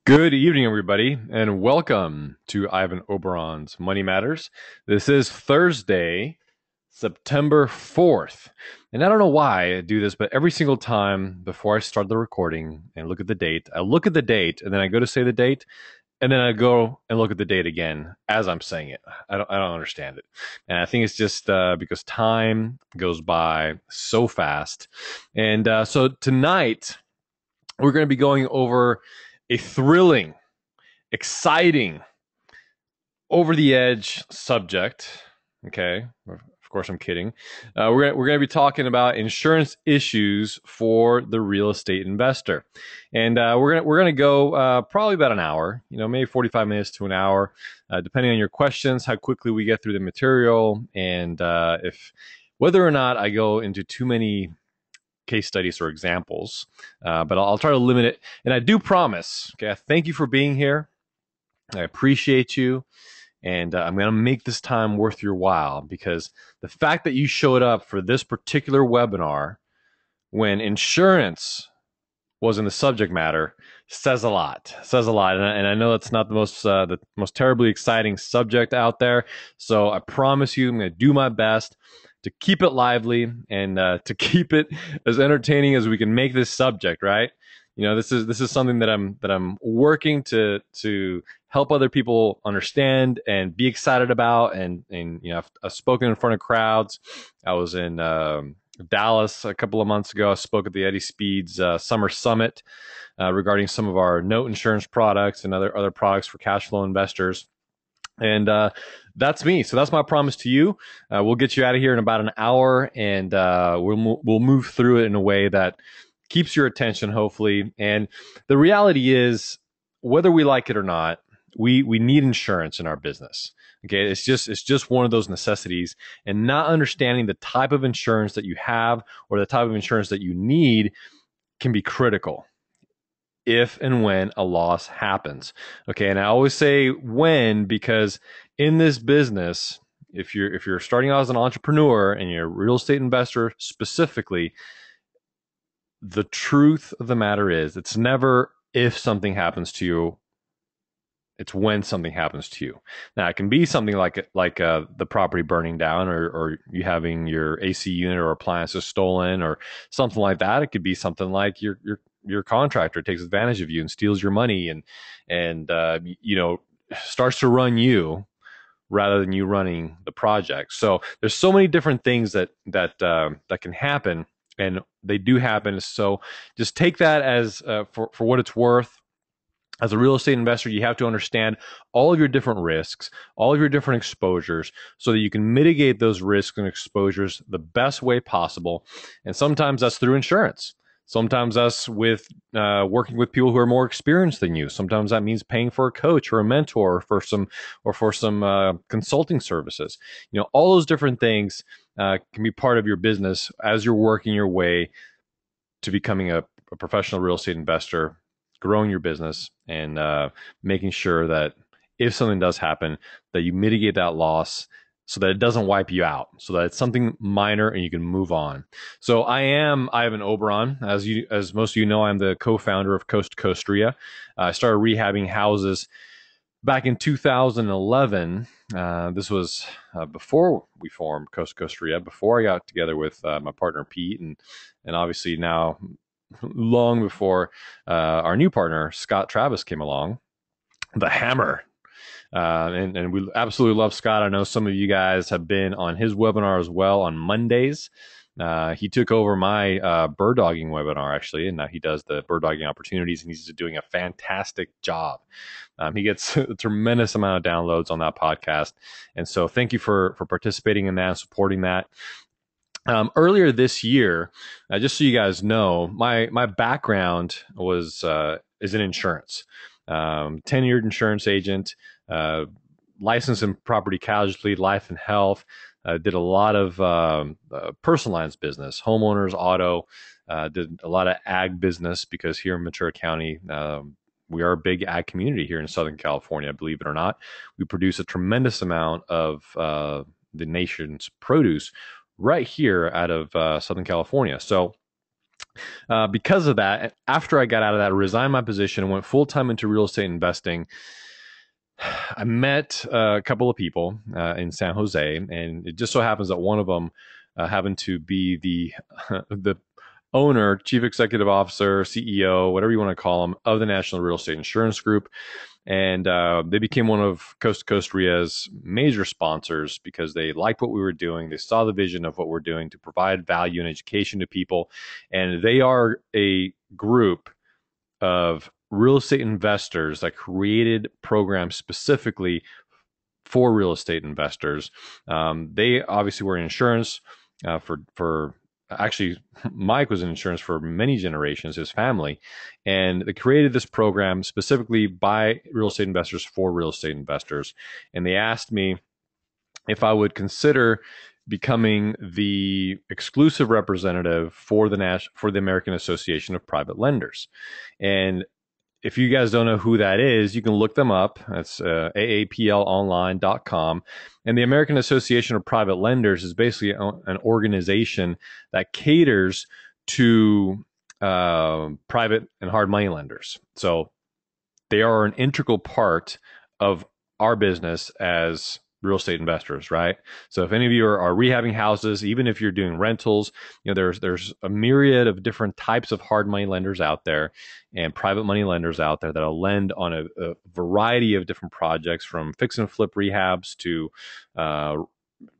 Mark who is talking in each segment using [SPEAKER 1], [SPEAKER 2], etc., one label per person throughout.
[SPEAKER 1] Good evening, everybody, and welcome to Ivan Oberon's Money Matters. This is Thursday, September 4th. And I don't know why I do this, but every single time before I start the recording and look at the date, I look at the date and then I go to say the date and then I go and look at the date again as I'm saying it. I don't understand it. And I think it's just because time goes by so fast. And so tonight, we're going to be going over a thrilling, exciting, over the edge subject. Okay, of course I'm kidding. We're gonna be talking about insurance issues for the real estate investor, and we're gonna go probably about an hour. Maybe 45 minutes to an hour, depending on your questions, how quickly we get through the material, and if whether or not I go into too many case studies or examples, but I'll try to limit it. And I do promise, okay, I thank you for being here. I appreciate you. And I'm going to make this time worth your while, because the fact that you showed up for this particular webinar when insurance was in the subject matter says a lot. And I know it's not the most terribly exciting subject out there. So I promise you, I'm going to do my best to keep it lively and to keep it as entertaining as we can make this subject, right? This is something that I'm working to help other people understand and be excited about. And I've spoken in front of crowds. I was in Dallas a couple of months ago. I spoke at the Eddie Speed's Summer Summit regarding some of our note insurance products and other products for cash flow investors. And that's me. So that's my promise to you. We'll get you out of here in about an hour, and we'll move through it in a way that keeps your attention, hopefully. And the reality is, whether we like it or not, we need insurance in our business. Okay, it's just one of those necessities, and not understanding the type of insurance that you have or the type of insurance that you need can be critical if and when a loss happens. Okay, and I always say when, because in this business, if you're starting out as an entrepreneur and you're a real estate investor specifically, the truth of the matter is, it's never if something happens to you, it's when something happens to you. Now, it can be something like the property burning down, or you having your AC unit or appliances stolen, or something like that. It could be something like your contractor takes advantage of you and steals your money and starts to run you rather than you running the project. So there's so many different things that can happen, and they do happen. So just take that as for what it's worth. As a real estate investor, you have to understand all of your different risks, all of your different exposures, so that you can mitigate those risks and exposures the best way possible. And sometimes that's through insurance. Sometimes that's with working with people who are more experienced than you. Sometimes that means paying for a coach or a mentor for some consulting services. All those different things can be part of your business as you're working your way to becoming a professional real estate investor, growing your business, and making sure that if something does happen, that you mitigate that loss so that it doesn't wipe you out, so that it's something minor and you can move on. So I am Ivan Oberon. As most of you know, I'm the co-founder of Coast to Coast RIA. I started rehabbing houses back in 2011. This was before we formed Coast to Coast RIA, before I got together with my partner Pete, and obviously now long before our new partner Scott Travis came along, the Hammer. And we absolutely love Scott. I know some of you guys have been on his webinar as well on Mondays. He took over my bird dogging webinar, actually, and now he does the bird dogging opportunities, and he's doing a fantastic job. He gets a tremendous amount of downloads on that podcast. And so thank you for participating in that and supporting that. Earlier this year, just so you guys know, my background is in insurance. Tenured insurance agent, licensed in property casualty, life and health. Did a lot of personal lines business, homeowners, auto. Did a lot of ag business, because here in Ventura County, we are a big ag community here in Southern California, believe it or not. We produce a tremendous amount of the nation's produce right here out of Southern California. So Because of that, after I got out of that, I resigned my position and went full time into real estate investing. I met a couple of people in San Jose, and it just so happens that one of them happened to be the the owner, chief executive officer, CEO, whatever you want to call him, of the National Real Estate Insurance Group. And they became one of Coast to Coast RIA's major sponsors because they liked what we were doing. They saw the vision of what we're doing to provide value and education to people. And they are a group of real estate investors that created programs specifically for real estate investors. They obviously were in insurance for actually, Mike was in insurance for many generations, his family, and they created this program specifically by real estate investors for real estate investors. And they asked me if I would consider becoming the exclusive representative for the American Association of Private Lenders. And if you guys don't know who that is, you can look them up. That's aaplonline.com. And the American Association of Private Lenders is basically an organization that caters to private and hard money lenders. So they are an integral part of our business as real estate investors, right? So if any of you are rehabbing houses, even if you're doing rentals, there's a myriad of different types of hard money lenders out there and private money lenders out there that'll lend on a variety of different projects, from fix and flip rehabs to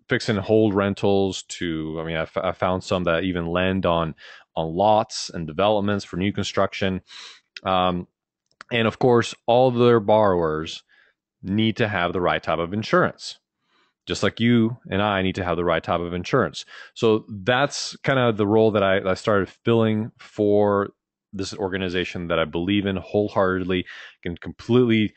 [SPEAKER 1] fix and hold rentals to, I found some that even lend on lots and developments for new construction. And of course, all of their borrowers need to have the right type of insurance, just like you and I need to have the right type of insurance. So that's kind of the role that I started filling for this organization that I believe in wholeheartedly, can completely,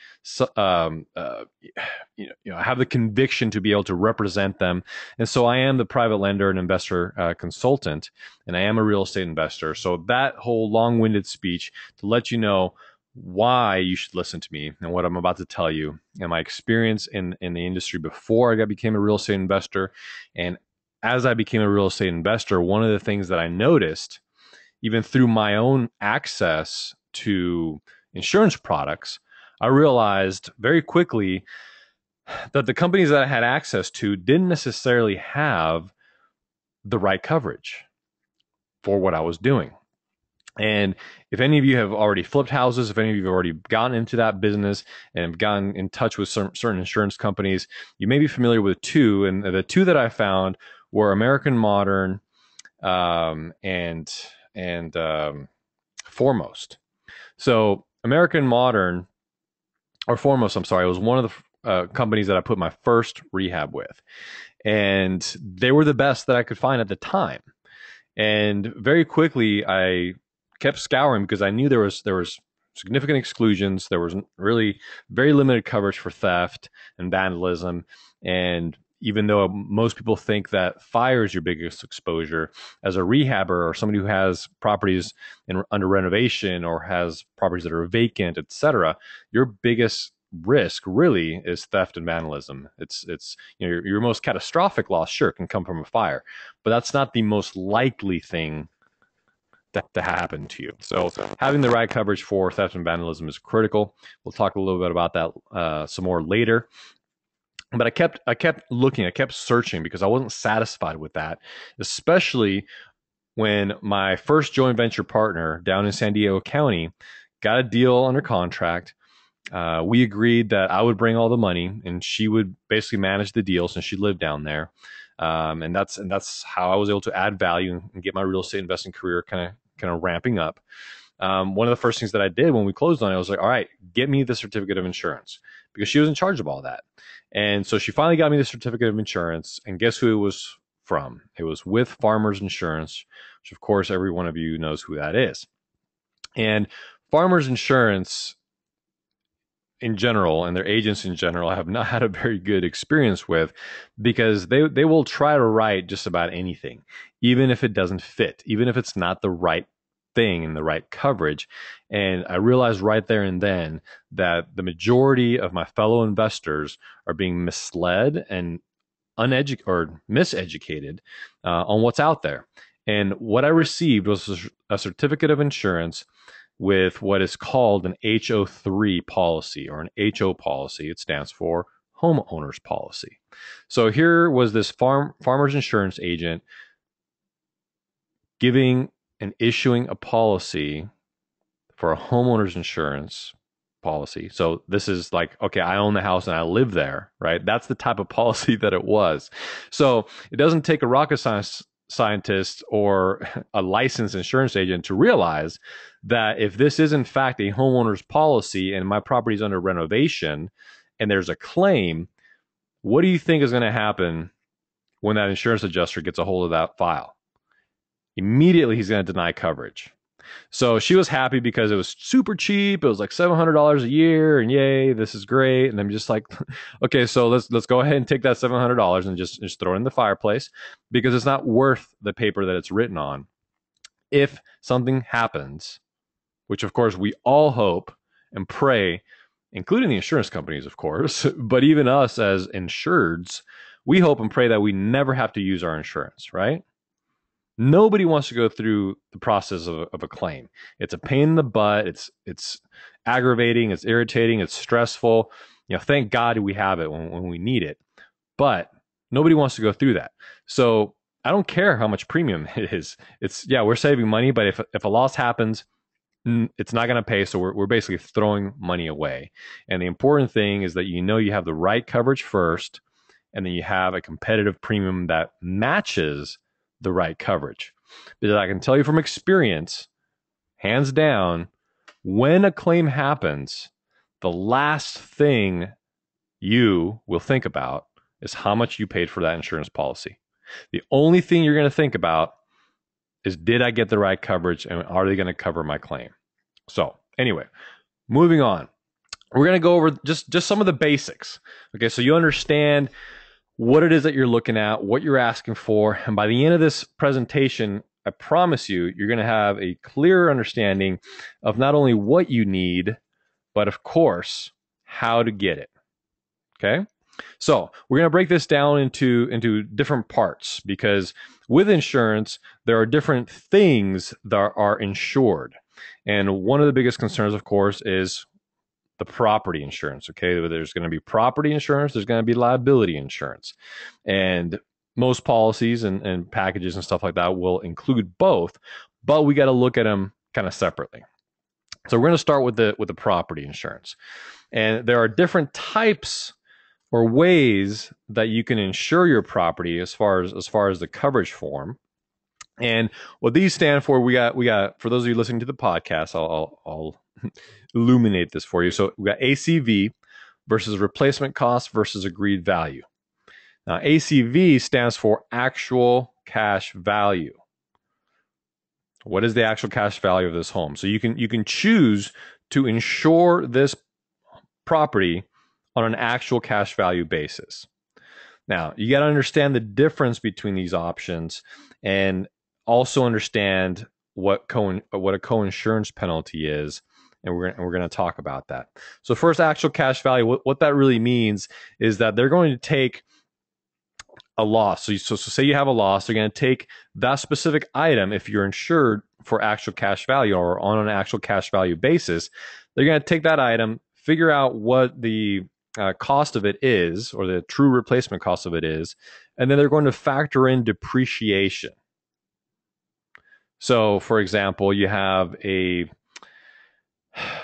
[SPEAKER 1] I have the conviction to be able to represent them. And so I am the private lender and investor consultant, and I am a real estate investor. So that whole long-winded speech to let you know why you should listen to me and what I'm about to tell you, and my experience in the industry before I became a real estate investor. And as I became a real estate investor, one of the things that I noticed, even through my own access to insurance products, I realized very quickly that the companies that I had access to didn't necessarily have the right coverage for what I was doing. And if any of you have already flipped houses, if any of you have already gotten into that business and have gotten in touch with certain insurance companies, you may be familiar with two. And the two that I found were American Modern and Foremost. So American Modern, or Foremost, I'm sorry, was one of the companies that I put my first rehab with. And they were the best that I could find at the time. And very quickly, I kept scouring because I knew there was significant exclusions. There was really very limited coverage for theft and vandalism. And even though most people think that fire is your biggest exposure, as a rehabber or somebody who has properties under renovation or has properties that are vacant, etc., your biggest risk really is theft and vandalism. It's your most catastrophic loss, sure, can come from a fire, but that's not the most likely thing to happen to you. So having the right coverage for theft and vandalism is critical. We'll talk a little bit about that some more later. But I kept looking, I kept searching because I wasn't satisfied with that, especially when my first joint venture partner down in San Diego County got a deal under contract. We agreed that I would bring all the money and she would basically manage the deal since she lived down there. And that's how I was able to add value and get my real estate investing career kind of ramping up. One of the first things that I did when we closed on it, I was like, all right, get me the certificate of insurance, because she was in charge of all that. And so she finally got me the certificate of insurance, and guess who it was from? It was with Farmers Insurance, which of course every one of you knows who that is. And Farmers Insurance in general, and their agents in general, I have not had a very good experience with, because they will try to write just about anything, even if it doesn't fit, even if it's not the right thing and the right coverage. And I realized right there and then that the majority of my fellow investors are being misled and miseducated on what's out there. And what I received was a certificate of insurance with what is called an HO3 policy, or an HO policy. It stands for homeowner's policy. So here was this farmer's insurance agent giving and issuing a policy for a homeowner's insurance policy. So this is like, okay, I own the house and I live there, right? That's the type of policy that it was. So it doesn't take a rocket scientist or a licensed insurance agent to realize that if this is in fact a homeowner's policy and my property is under renovation and there's a claim, what do you think is going to happen when that insurance adjuster gets a hold of that file? Immediately, he's going to deny coverage. So she was happy because it was super cheap. It was like $700 a year, and yay, this is great. And I'm just like, okay, so let's go ahead and take that $700 and just throw it in the fireplace, because it's not worth the paper that it's written on. If something happens, which of course we all hope and pray, including the insurance companies, of course, but even us as insureds, we hope and pray that we never have to use our insurance, right? Nobody wants to go through the process of a claim. It's a pain in the butt. It's aggravating. It's irritating. It's stressful. Thank God we have it when we need it. But nobody wants to go through that. So I don't care how much premium it is. We're saving money, but if a loss happens, it's not going to pay. So we're basically throwing money away. And the important thing is that you have the right coverage first, and then you have a competitive premium that matches the right coverage. Because I can tell you from experience, hands down, when a claim happens, the last thing you will think about is how much you paid for that insurance policy. The only thing you're going to think about is, did I get the right coverage, and are they going to cover my claim? So anyway, moving on. We're going to go over just some of the basics. Okay, so you understand what it is that you're looking at, what you're asking for. And by the end of this presentation, I promise you're going to have a clearer understanding of not only what you need, but of course, how to get it. Okay? So we're going to break this down into different parts, because with insurance, there are different things that are insured. And one of the biggest concerns, of course, is the property insurance. Okay, there's going to be property insurance, there's going to be liability insurance, and most policies and packages and stuff like that will include both, but we got to look at them kind of separately. So we're going to start with the property insurance, and there are different types or ways that you can insure your property as far as the coverage form. And what these stand for, we got for those of you listening to the podcast, I'll illuminate this for you. So we got ACV versus replacement cost versus agreed value. Now, ACV stands for actual cash value. What is the actual cash value of this home? So you can choose to insure this property on an actual cash value basis. Now, you got to understand the difference between these options, and also understand what a co-insurance penalty is, and we're going to talk about that. So first, actual cash value. What that really means is that they're going to take a loss. So say you have a loss, they're going to take that specific item. If you're insured for actual cash value or on an actual cash value basis, they're going to take that item, figure out what the cost of it is, or the true replacement cost of it is, and then they're going to factor in depreciation. So, for example, you have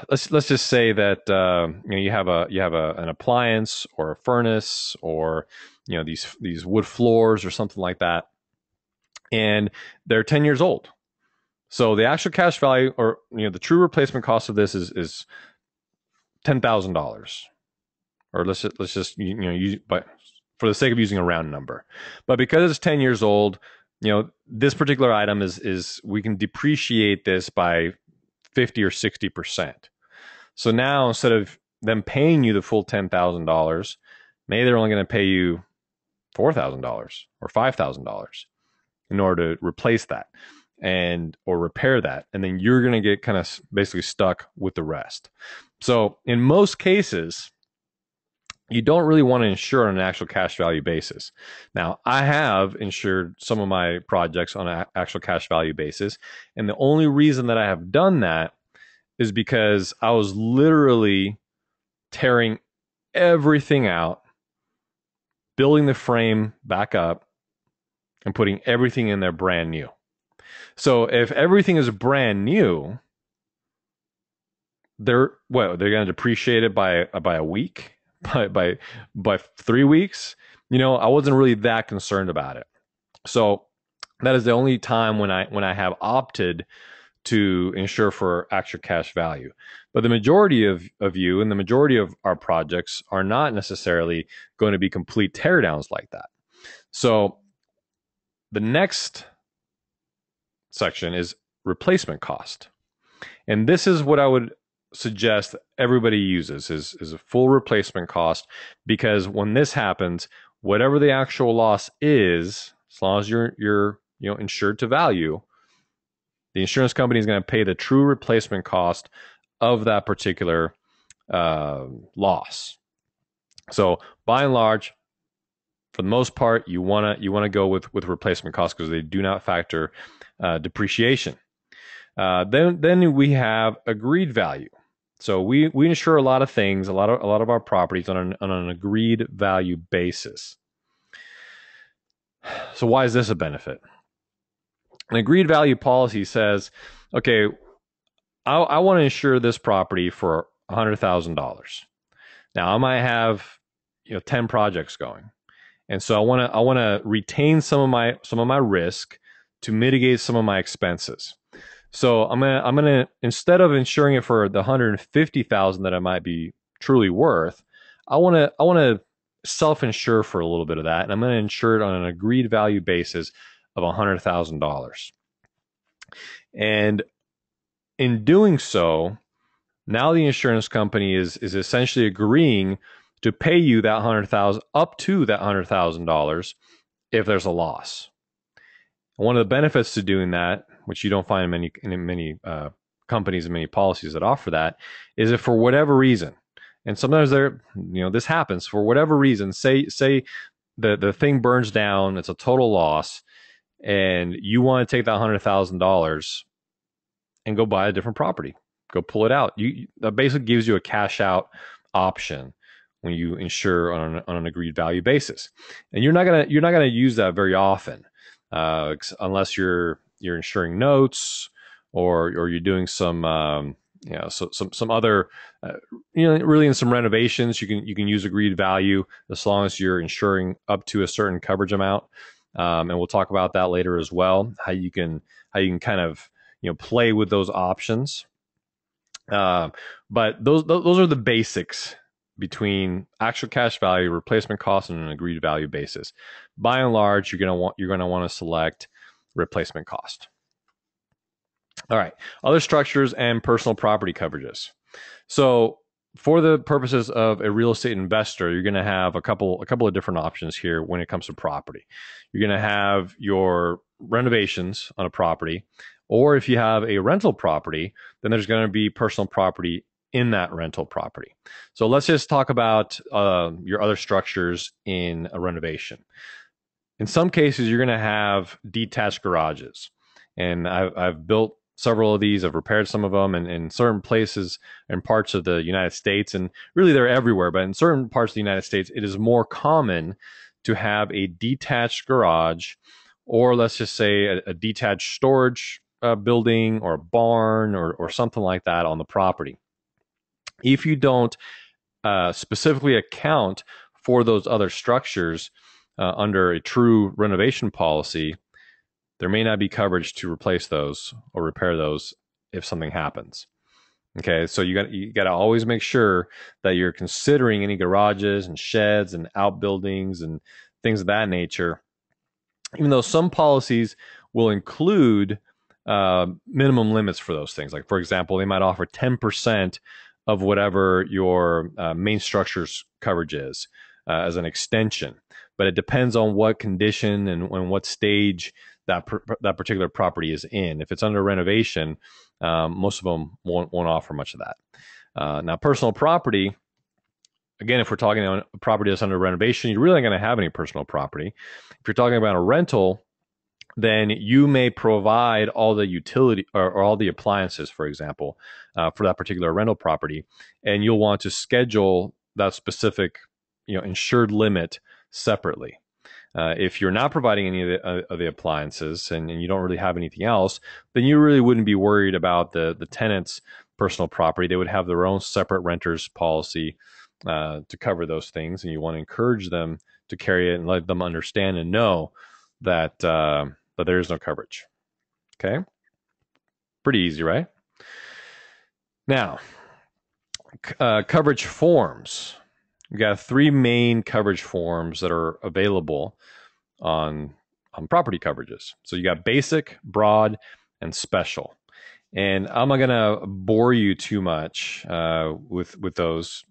[SPEAKER 1] let's just say that you have an appliance or a furnace, or these wood floors or something like that, and they're 10 years old. So the actual cash value, or the true replacement cost of this is $10,000, or let's just use, but for the sake of using a round number. But because it's 10 years old, this particular item is we can depreciate this by 50 or 60%. So now, instead of them paying you the full $10,000, maybe they're only going to pay you $4,000 or $5,000 in order to replace that or repair that, and then you're going to get kind of basically stuck with the rest. So in most cases, you don't really want to insure on an actual cash value basis. Now, I have insured some of my projects on an actual cash value basis. And the only reason that I have done that is because I was literally tearing everything out, building the frame back up, and putting everything in there brand new. So if everything is brand new, they're going to depreciate it by a week, by 3 weeks. I wasn't really that concerned about it. So that is the only time when I have opted to insure for actual cash value. But the majority of you and the majority of our projects are not necessarily going to be complete teardowns like that. So the next section is replacement cost. And this is what I would suggest everybody uses is a full replacement cost, because when this happens, whatever the actual loss is, as long as you're insured to value, the insurance company is going to pay the true replacement cost of that particular loss. So by and large, for the most part, you want to go with replacement costs because they do not factor depreciation. Then we have agreed value. So we insure a lot of things, a lot of our properties on an agreed value basis. So why is this a benefit? An agreed value policy says, okay, I want to insure this property for $100,000. Now I might have 10 projects going, and so I want to retain some of my risk to mitigate some of my expenses. So I'm gonna instead of insuring it for the $150,000 that it might be truly worth, I want to self-insure for a little bit of that, and I'm going to insure it on an agreed value basis of $100,000. And in doing so, now the insurance company is essentially agreeing to pay you that $100,000 up to that $100,000 if there's a loss. One of the benefits to doing that, which you don't find in many companies and many policies that offer that, is if for whatever reason, and sometimes this happens for whatever reason, say the thing burns down, it's a total loss, and you want to take that $100,000 and go buy a different property, go pull it out. That basically gives you a cash out option when you insure on an agreed value basis, and you're not gonna use that very often. Unless you're insuring notes or you're doing some some other really in some renovations, you can use agreed value as long as you're insuring up to a certain coverage amount, and we'll talk about that later as well, how you can kind of play with those options, but those are the basics between actual cash value, replacement cost, and an agreed value basis. By and large, you're going to want to select replacement cost. All right, other structures and personal property coverages. So for the purposes of a real estate investor, you're going to have a couple of different options here when it comes to property. You're going to have your renovations on a property, or if you have a rental property, then there's going to be personal property in that rental property. So let's just talk about your other structures in a renovation. In some cases, you're going to have detached garages, and I've built several of these. I've repaired some of them, and in certain places and parts of the United States, and really they're everywhere, but in certain parts of the United States, it is more common to have a detached garage, or let's just say a detached storage building or a barn or something like that on the property. If you don't specifically account for those other structures under a true renovation policy, there may not be coverage to replace those or repair those if something happens. Okay, so you got to always make sure that you're considering any garages and sheds and outbuildings and things of that nature. Even though some policies will include minimum limits for those things, like for example, they might offer 10% of whatever your main structure's coverage is as an extension, but it depends on what condition and what stage that particular property is in. If it's under renovation, most of them won't offer much of that. Now, personal property, again, if we're talking on a property that's under renovation, you're really not going to have any personal property. If you're talking about a rental, then you may provide all the utility or all the appliances, for example, for that particular rental property, and you'll want to schedule that specific, insured limit separately. If you're not providing any of the appliances and you don't really have anything else, then you really wouldn't be worried about the tenant's personal property. They would have their own separate renters policy to cover those things, and you want to encourage them to carry it and let them understand and know that there is no coverage. Okay, pretty easy, right? Now, coverage forms. We got 3 main coverage forms that are available on property coverages. So you got basic, broad, and special. And I'm not gonna bore you too much with those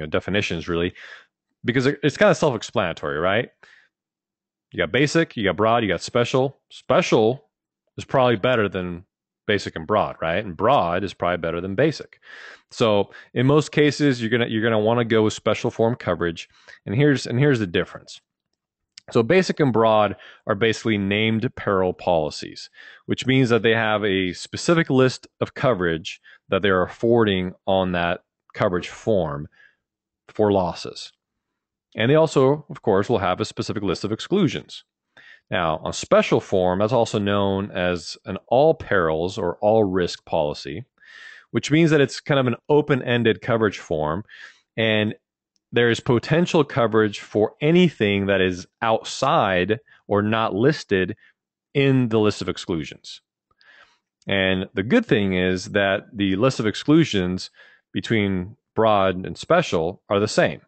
[SPEAKER 1] definitions, really, because it's kind of self-explanatory, right? You got basic, you got broad, you got special. Special is probably better than basic and broad, right? And broad is probably better than basic. So in most cases, you're gonna want to go with special form coverage. And here's the difference. So basic and broad are basically named peril policies, which means that they have a specific list of coverage that they're affording on that coverage form for losses. And they also, of course, will have a specific list of exclusions. Now, on special form, that's also known as an all perils or all risk policy, which means that it's kind of an open-ended coverage form, and there is potential coverage for anything that is outside or not listed in the list of exclusions. And the good thing is that the list of exclusions between broad and special are the same.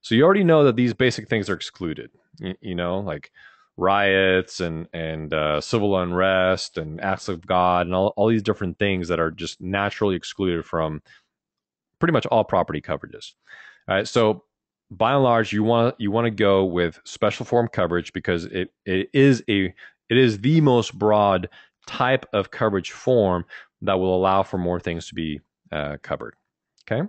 [SPEAKER 1] So you already know that these basic things are excluded, like riots and civil unrest and acts of God and all these different things that are just naturally excluded from pretty much all property coverages. All right, so by and large, you want to go with special form coverage because it is the most broad type of coverage form that will allow for more things to be covered. Okay.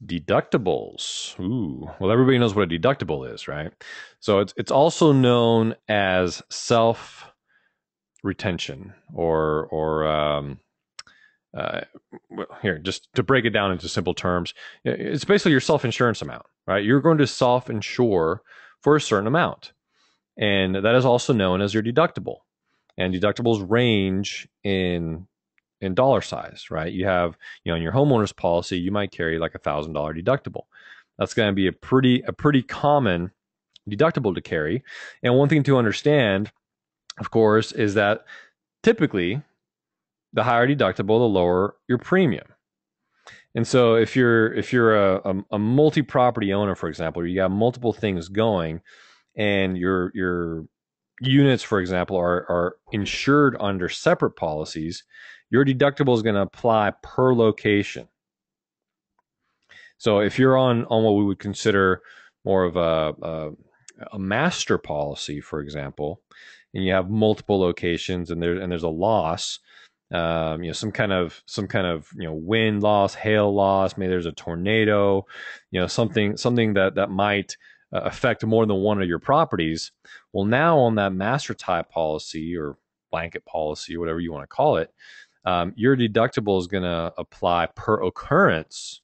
[SPEAKER 1] Deductibles. Ooh, well, everybody knows what a deductible is, right? So it's also known as self retention or here, just to break it down into simple terms, it's basically your self-insurance amount, right? You're going to self-insure for a certain amount, and that is also known as your deductible. And deductibles range in dollar size, right? You have, in your homeowner's policy, you might carry like $1,000 deductible. That's going to be a pretty common deductible to carry. And one thing to understand, of course, is that typically the higher deductible, the lower your premium. And so if you're a multi-property owner, for example, you got multiple things going, and your units, for example, are insured under separate policies, your deductible is going to apply per location. So if you're on what we would consider more of a master policy, for example, and you have multiple locations and there's a loss, some kind of wind loss, hail loss, maybe there's a tornado, something that might affect more than one of your properties. Well, now on that master type policy or blanket policy, or whatever you want to call it, your deductible is going to apply per occurrence.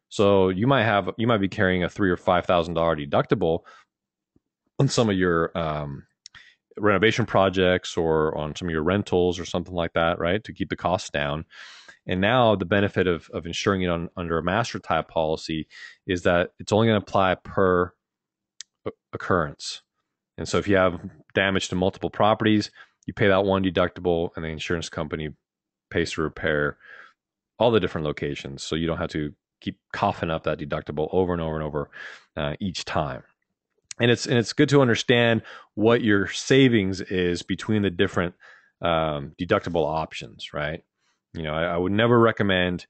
[SPEAKER 1] So you might be carrying a $3,000 or $5,000 deductible on some of your renovation projects or on some of your rentals or something like that, right? To keep the costs down. And now the benefit of insuring it under a master type policy is that it's only going to apply per occurrence. And so if you have damage to multiple properties, you pay that one deductible and the insurance company pays to repair all the different locations. So you don't have to keep coughing up that deductible over and over and over each time. And it's good to understand what your savings is between the different deductible options, right? I would never recommend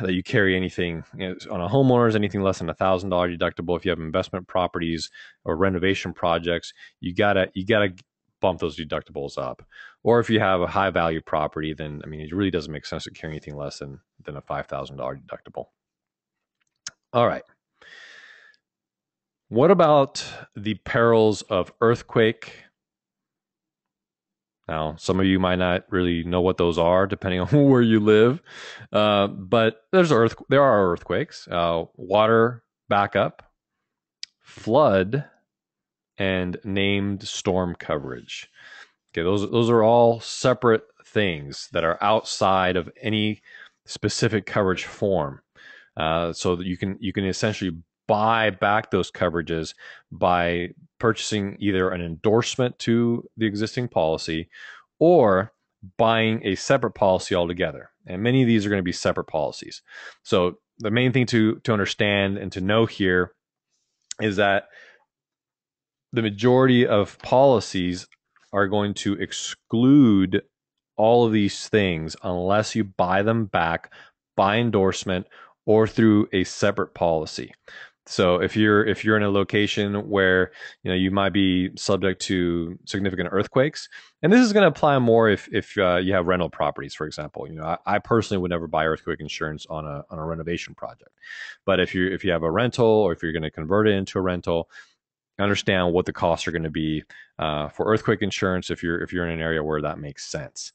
[SPEAKER 1] that you carry anything on a homeowner's, anything less than $1,000 deductible. If you have investment properties or renovation projects, you gotta bump those deductibles up. Or if you have a high value property, then I mean, it really doesn't make sense to carry anything less than a $5,000 deductible. All right. What about the perils of earthquake? Now, some of you might not really know what those are, depending on where you live. But there are earthquakes, water backup, flood, and named storm coverage. Okay, those are all separate things that are outside of any specific coverage form. So that you can essentially buy back those coverages by purchasing either an endorsement to the existing policy or buying a separate policy altogether. And many of these are going to be separate policies. So the main thing to understand and to know here is that the majority of policies are going to exclude all of these things unless you buy them back by endorsement or through a separate policy. So if you're in a location where you might be subject to significant earthquakes, and this is going to apply more if you have rental properties, for example. I personally would never buy earthquake insurance on a renovation project, but if you have a rental or if you're going to convert it into a rental, understand what the costs are going to be for earthquake insurance if you're in an area where that makes sense.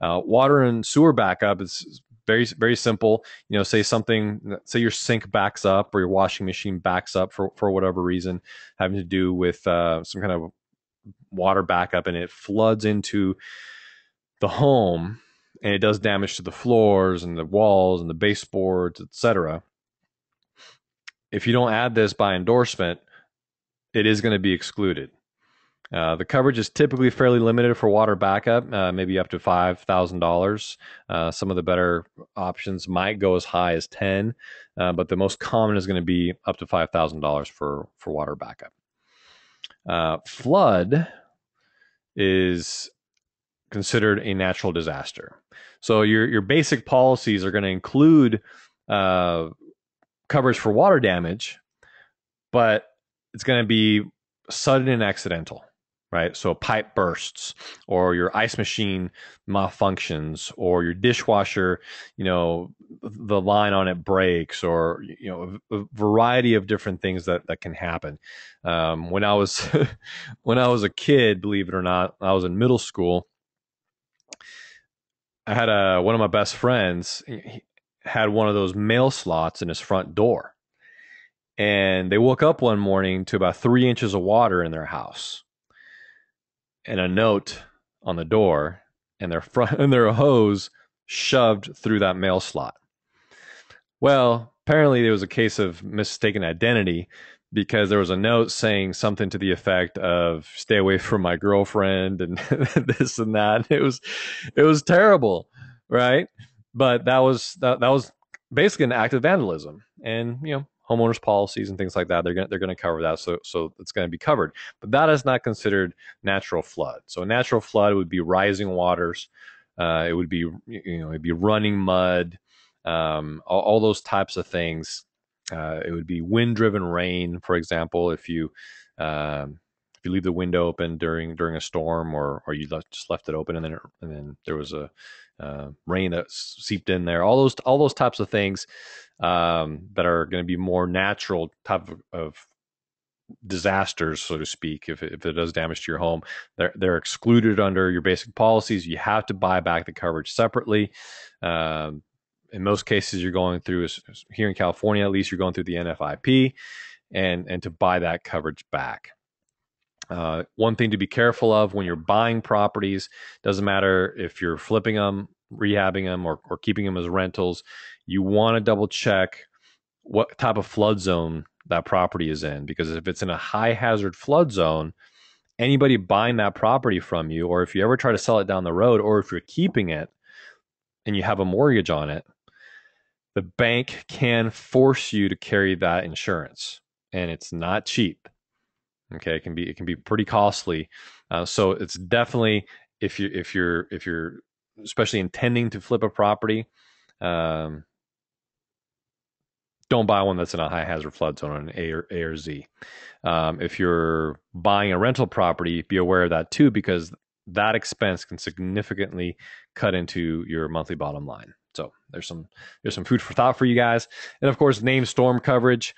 [SPEAKER 1] Water and sewer backup is very, very simple. Say your sink backs up or your washing machine backs up for whatever reason, having to do with some kind of water backup, and it floods into the home and it does damage to the floors and the walls and the baseboards, etc. If you don't add this by endorsement, it is going to be excluded. The coverage is typically fairly limited for water backup, maybe up to $5,000. Some of the better options might go as high as 10, but the most common is going to be up to $5,000 for water backup. Flood is considered a natural disaster. So your basic policies are going to include coverage for water damage, but it's going to be sudden and accidental, right? So a pipe bursts, or your ice machine malfunctions, or your dishwasher, the line on it breaks, or a variety of different things that can happen. When I was when I was a kid, believe it or not, I was in middle school. I had one of my best friends. He had one of those mail slots in his front door. And they woke up one morning to about 3 inches of water in their house and a note on the door, and their hose shoved through that mail slot. Well, apparently there was a case of mistaken identity, because there was a note saying something to the effect of "stay away from my girlfriend" and this and that. It was terrible, right? But that was basically an act of vandalism, and homeowners policies and things like that, they're going to cover that, so it's going to be covered. But that is not considered natural flood. So a natural flood would be rising waters, it would be it'd be running mud, all those types of things. It would be wind-driven rain, for example, if you leave the window open during a storm, or you just left it open, and then there was a rain that seeped in there. All those types of things that are going to be more natural type of disasters, so to speak. If it does damage to your home, they're excluded under your basic policies. You have to buy back the coverage separately. In most cases, you're going through, here in California at least, you're going through the NFIP, and to buy that coverage back. One thing to be careful of when you're buying properties, doesn't matter if you're flipping them, rehabbing them, or keeping them as rentals, you want to double check what type of flood zone that property is in, because if it's in a high hazard flood zone, anybody buying that property from you, or if you ever try to sell it down the road, or if you're keeping it and you have a mortgage on it, the bank can force you to carry that insurance, and it's not cheap. Okay, it can be pretty costly. So it's definitely, if you're especially intending to flip a property, don't buy one that's in a high hazard flood zone on A or Z. If you're buying a rental property, be aware of that too, because that expense can significantly cut into your monthly bottom line. So there's some food for thought for you guys. And of course, named storm coverage.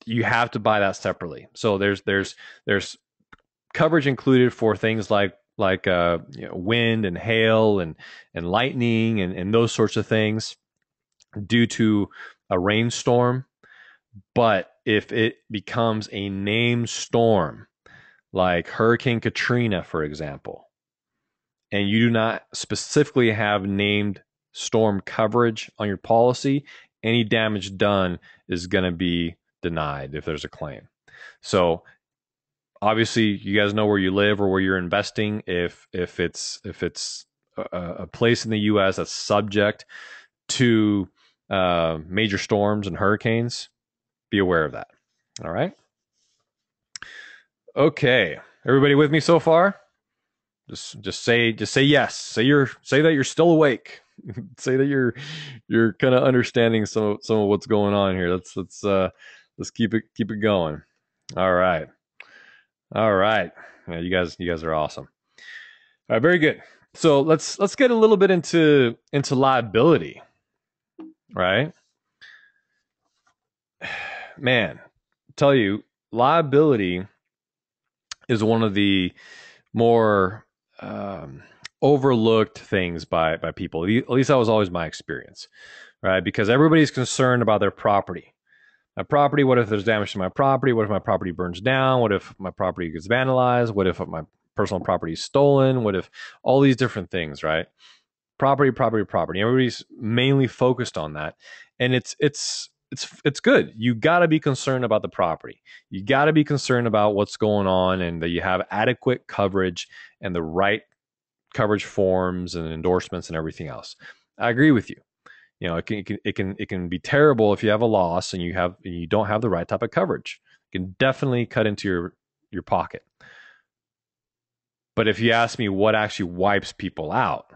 [SPEAKER 1] You have to buy that separately. So there's coverage included for things like wind and hail and lightning and those sorts of things due to a rainstorm. But if it becomes a named storm, like Hurricane Katrina, for example, and you do not specifically have named storm coverage on your policy, any damage done is going to be denied if there's a claim. So obviously you guys know where you live or where you're investing. If it's a place in the US that's subject to major storms and hurricanes, be aware of that. All right. Okay. Everybody with me so far? Just say yes. Say that you're still awake. Say that you're kind of understanding some of what's going on here. Let's keep it going. All right. Yeah, you guys are awesome. All right, very good. So let's get a little bit into liability, right? Man, tell you, liability is one of the more overlooked things by people. At least that was always my experience, right? Because everybody's concerned about their property. My property, what if there's damage to my property? What if my property burns down? What if my property gets vandalized? What if my personal property is stolen? What if all these different things, right? Property. Everybody's mainly focused on that. And it's good. You got to be concerned about the property. You got to be concerned about what's going on and that you have adequate coverage and the right coverage forms and endorsements and everything else. I agree with you. You know, it can be terrible if you have a loss and you don't have the right type of coverage. It can definitely cut into your pocket. But if you ask me what actually wipes people out,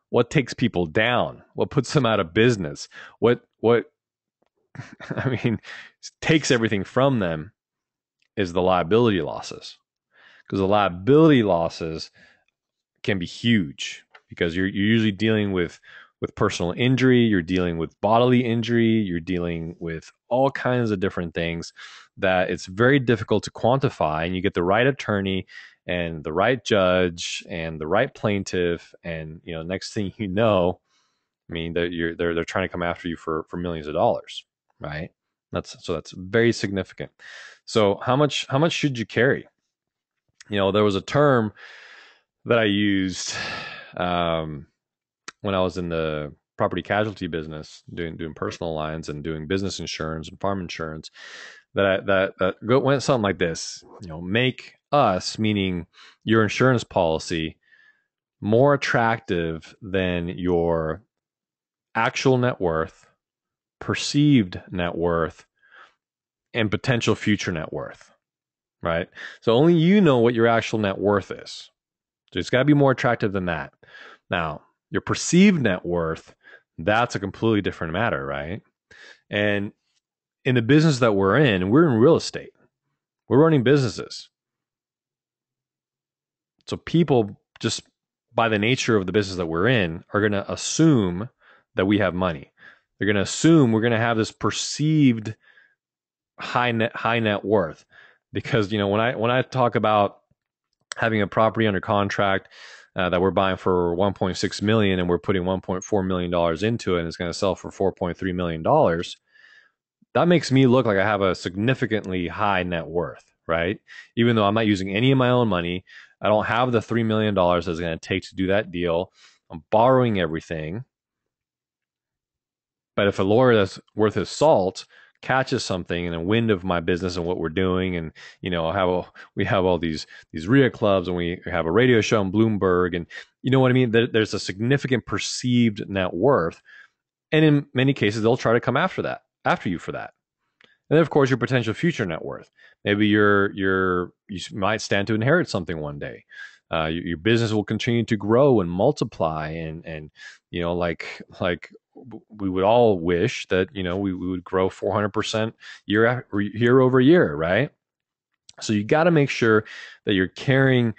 [SPEAKER 1] what takes people down, what puts them out of business, what I mean, takes everything from them is the liability losses. Because the liability losses can be huge because you're usually dealing with personal injury, you're dealing with bodily injury, you're dealing with all kinds of different things that it's very difficult to quantify, and you get the right attorney and the right judge and the right plaintiff, and next thing you know, I mean, they're trying to come after you for millions of dollars, right? That's very significant. So how much should you carry? There was a term that I used when I was in the property casualty business, doing personal lines and doing business insurance and farm insurance, that went something like this. Make us, meaning your insurance policy, more attractive than your actual net worth, perceived net worth, and potential future net worth, right? So only you know what your actual net worth is. So it's got to be more attractive than that. Now, your perceived net worth, that's a completely different matter, right? And in the business that we're in real estate. We're running businesses. So people, just by the nature of the business that we're in, are going to assume that we have money. They're going to assume we're going to have this perceived high net worth. Because when I talk about having a property under contract that we're buying for $1.6 million and we're putting $1.4 million into it and it's going to sell for $4.3 million, that makes me look like I have a significantly high net worth, right? Even though I'm not using any of my own money, I don't have the $3 million that's going to take to do that deal. I'm borrowing everything. But if a lawyer that's worth his salt catches something in a wind of my business and what we're doing, and we have all these RIA clubs, and we have a radio show on Bloomberg, and you know what I mean, there's a significant perceived net worth, and in many cases they'll try to come after you for that. And then of course your potential future net worth, maybe you might stand to inherit something one day, Your business will continue to grow and multiply, and like we would all wish that we would grow 400% year over year, right? So you got to make sure that you're carrying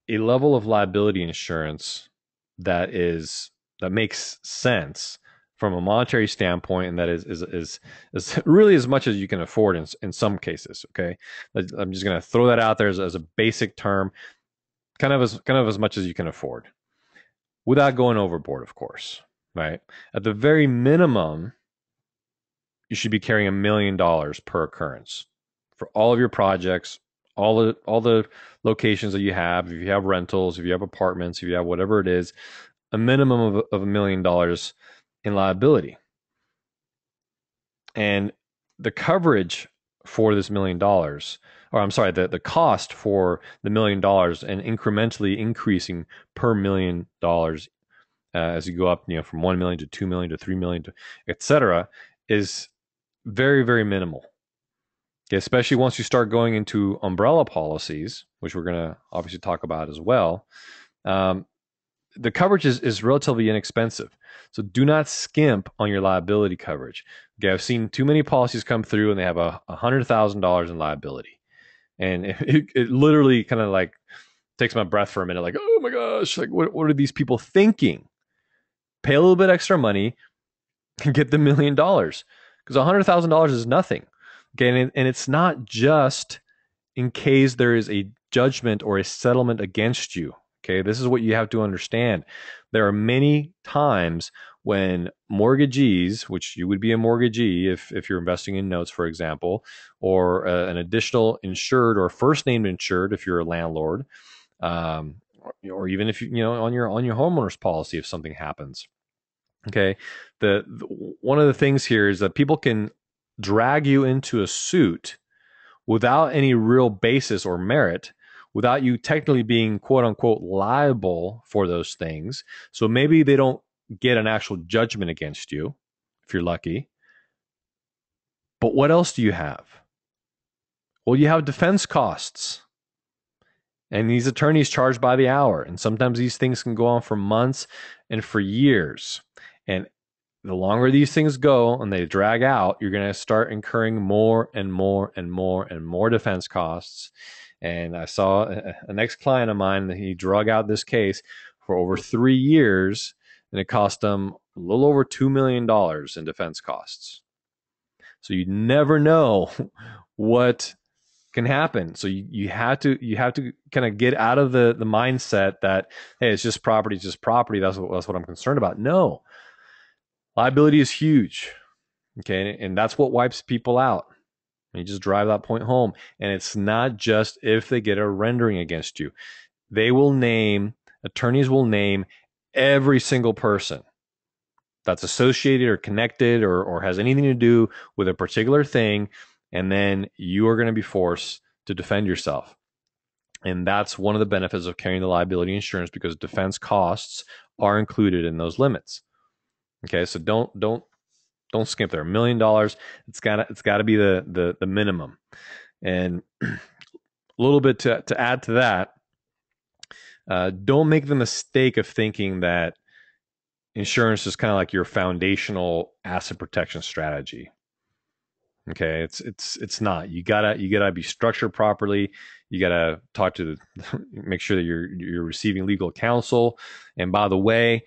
[SPEAKER 1] a level of liability insurance that makes sense from a monetary standpoint, and that is really as much as you can afford in some cases. Okay, I'm just going to throw that out there as a basic term, kind of as much as you can afford, without going overboard, of course. Right, at the very minimum, you should be carrying $1 million per occurrence for all of your projects, all the locations that you have. If you have rentals, if you have apartments, if you have whatever it is, a minimum of $1 million in liability. And the coverage for this $1 million, or I'm sorry, the cost for the $1 million and incrementally increasing per $1 million as you go up, from 1 million to 2 million to 3 million to etc., is very, very minimal. Okay, especially once you start going into umbrella policies, which we're going to obviously talk about as well. The coverage is relatively inexpensive. So do not skimp on your liability coverage. Okay, I've seen too many policies come through and they have $100,000 in liability. And it literally kind of like takes my breath for a minute. Like, oh my gosh, like what are these people thinking? Pay a little bit extra money and get the $1 million, because $100,000 is nothing. Okay, and it's not just in case there is a judgment or a settlement against you. Okay, this is what you have to understand. There are many times when mortgagees, which you would be a mortgagee if you're investing in notes, for example, or an additional insured or first named insured if you're a landlord, or even if you on your homeowner's policy if something happens. Okay, the one of the things here is that people can drag you into a suit without any real basis or merit, without you technically being quote unquote liable for those things. So maybe they don't get an actual judgment against you if you're lucky. But what else do you have? Well, you have defense costs. And these attorneys charge by the hour. And sometimes these things can go on for months and for years. And the longer these things go and they drag out, you're going to start incurring more and more and more and more defense costs. And I saw an ex-client of mine that he drug out this case for over 3 years, and it cost him a little over $2 million in defense costs. So you never know what can happen. So you have to kind of get out of the mindset that, hey, it's just property, it's just property. That's what I'm concerned about. No. Liability is huge, okay? And that's what wipes people out. You just drive that point home. And it's not just if they get a rendering against you. Attorneys will name every single person that's associated or connected or has anything to do with a particular thing, and then you are going to be forced to defend yourself. And that's one of the benefits of carrying the liability insurance, because defense costs are included in those limits. Okay, so don't skimp there. $1 million, it's gotta be the minimum. And a little bit to add to that, don't make the mistake of thinking that insurance is kind of like your foundational asset protection strategy. Okay, it's not. You gotta be structured properly. You gotta talk to make sure that you're receiving legal counsel. And by the way,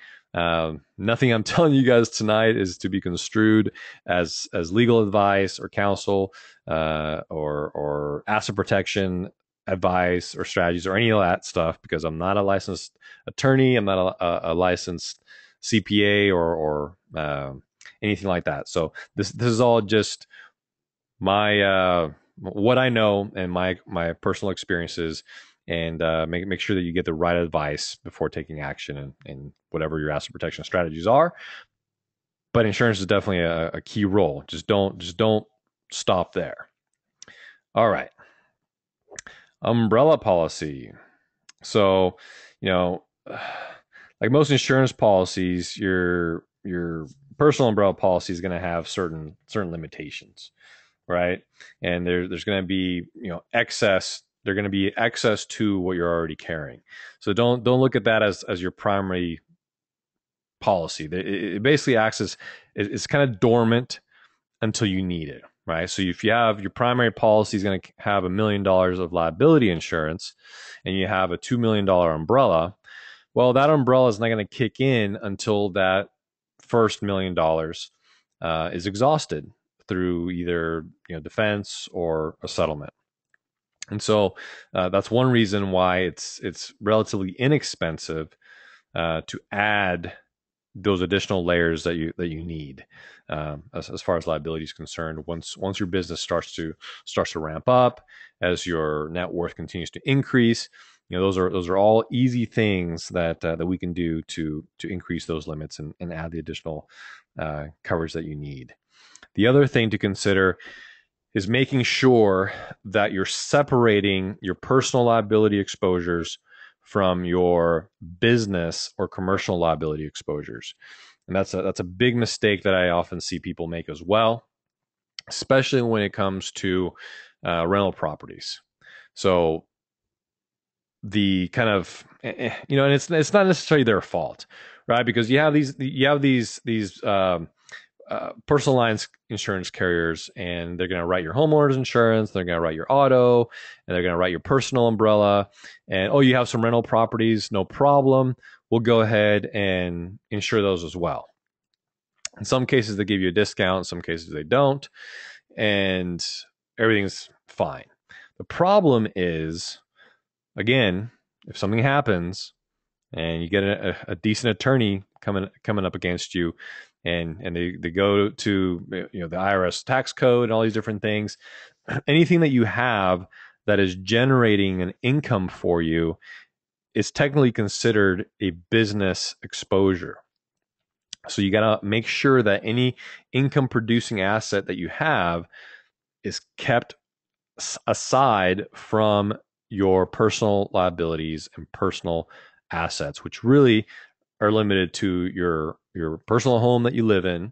[SPEAKER 1] nothing I'm telling you guys tonight is to be construed as legal advice or counsel, or asset protection advice or strategies or any of that stuff, because I'm not a licensed attorney. I'm not a licensed CPA or anything like that. So this is all just my what I know and my personal experiences, and make sure that you get the right advice before taking action in whatever your asset protection strategies are. But insurance is definitely a key role. Just don't stop there. All right. Umbrella policy. So, like most insurance policies, your personal umbrella policy is going to have certain limitations, right? And there's going to be excess they're going to be excess to what you're already carrying. So don't look at that as your primary policy. It basically acts as, it's kind of dormant until you need it, right? So if you have your primary policy is going to have $1 million of liability insurance, and you have a $2 million umbrella, well, that umbrella is not going to kick in until that first $1 million is exhausted through either defense or a settlement. And so that's one reason why it's relatively inexpensive to add those additional layers that you need as far as liability is concerned. Once your business starts to ramp up, as your net worth continues to increase, those are all easy things that we can do to increase those limits and add the additional coverage that you need. The other thing to consider is making sure that you're separating your personal liability exposures from your business or commercial liability exposures. And that's a big mistake that I often see people make as well, especially when it comes to rental properties. So the kind of, and it's not necessarily their fault, right? Because you have these personal lines insurance carriers, and they're going to write your homeowner's insurance, they're going to write your auto, and they're going to write your personal umbrella. And you have some rental properties, no problem, we'll go ahead and insure those as well. In some cases they give you a discount, in some cases they don't, and everything's fine. The problem is, again, if something happens and you get a decent attorney coming up against you, and they go to the IRS tax code and all these different things, anything that you have that is generating an income for you is technically considered a business exposure. So you got to make sure that any income producing asset that you have is kept aside from your personal liabilities and personal assets, which really are limited to your personal home that you live in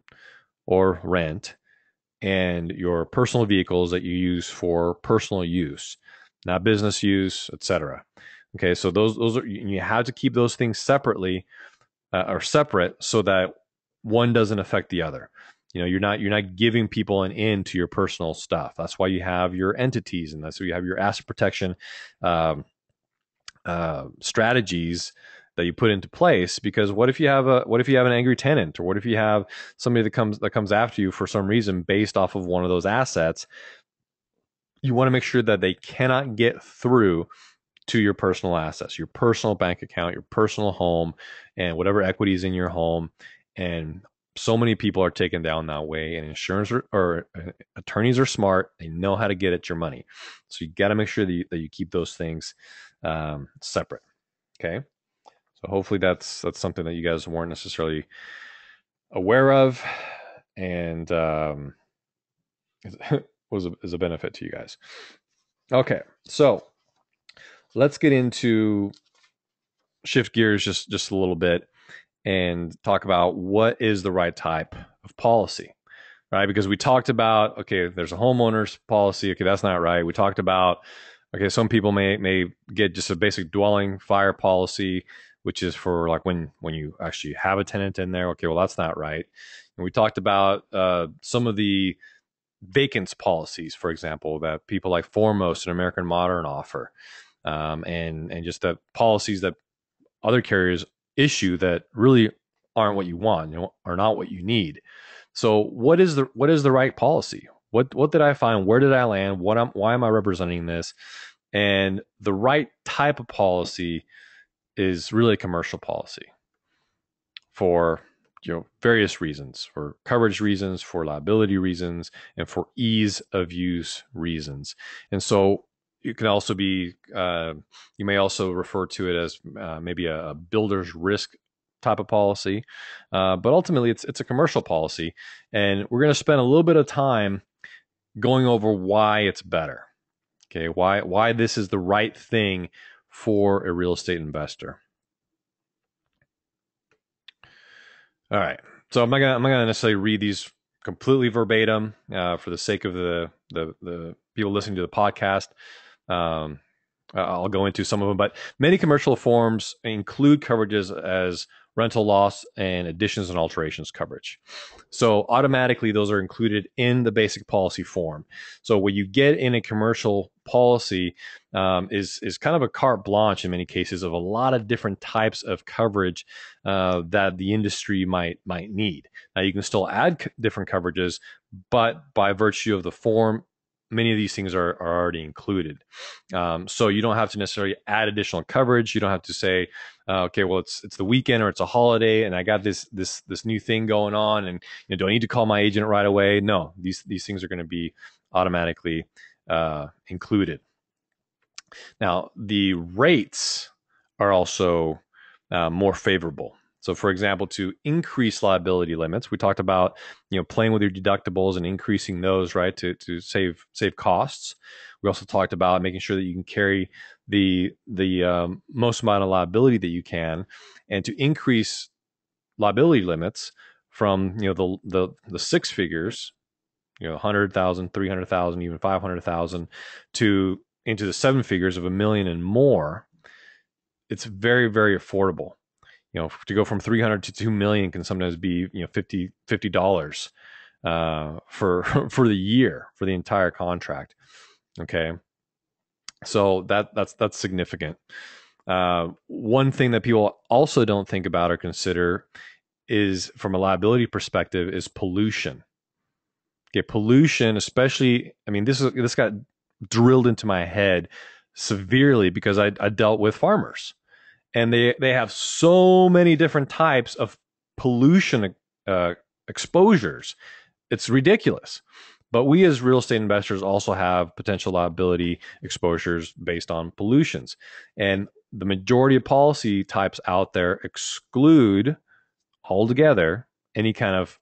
[SPEAKER 1] or rent, and your personal vehicles that you use for personal use, not business use, etc. Okay, so those are, you have to keep those things separately or separate, so that one doesn't affect the other. You're not giving people an in to your personal stuff. That's why you have your entities, and that's why you have your asset protection strategies that you put into place. Because what if you have an angry tenant, or what if you have somebody that comes after you for some reason based off of one of those assets? You want to make sure that they cannot get through to your personal assets, your personal bank account, your personal home, and whatever equity is in your home. And so many people are taken down that way, and insurance or attorneys are smart. They know how to get at your money. So you got to make sure that you keep those things separate. Okay. So hopefully that's something that you guys weren't necessarily aware of, and is a benefit to you guys. Okay, so let's get into shift gears just a little bit and talk about what is the right type of policy, right? Because we talked about, okay, there's a homeowner's policy. Okay, that's not right. We talked about, okay, some people may get just a basic dwelling fire policy, which is for like when you actually have a tenant in there. Okay, well, that's not right. And we talked about some of the vacants policies, for example, that people like Foremost and American Modern offer, and just the policies that other carriers issue that really aren't what you want, are not what you need. So what is the right policy? What did I find? Where did I land? Why am I representing this? And the right type of policy is really a commercial policy for various reasons, for coverage reasons, for liability reasons, and for ease of use reasons. And so it can also be, you may also refer to it as maybe a builder's risk type of policy, but ultimately it's a commercial policy. And we're going to spend a little bit of time going over why it's better. Okay, why this is the right thing for a real estate investor. All right, so I'm not gonna necessarily read these completely verbatim for the sake of the people listening to the podcast. I'll go into some of them, but many commercial forms include coverages as rental loss and additions and alterations coverage. So automatically those are included in the basic policy form. So what you get in a commercial policy is kind of a carte blanche in many cases of a lot of different types of coverage that the industry might need. Now you can still add different coverages, but by virtue of the form, many of these things are already included. So you don't have to necessarily add additional coverage. You don't have to say, okay, well it's the weekend or it's a holiday, and I got this new thing going on, and do I need to call my agent right away? No, these things are going to be automatically included. Now the rates are also more favorable. So, for example, to increase liability limits, we talked about playing with your deductibles and increasing those, right, to save costs. We also talked about making sure that you can carry the most amount of liability that you can, and to increase liability limits from the six figures, 100,000, 300,000, even 500,000, to into the seven figures of $1 million and more. It's very, very affordable. To go from 300 to 2 million can sometimes be $50 for the year, for the entire contract. Okay, so that's significant. One thing that people also don't think about or consider is, from a liability perspective, is pollution. Okay, pollution, especially, I mean, this got drilled into my head severely because I dealt with farmers. And they have so many different types of pollution exposures. It's ridiculous. But we as real estate investors also have potential liability exposures based on pollutions. And the majority of policy types out there exclude altogether any kind of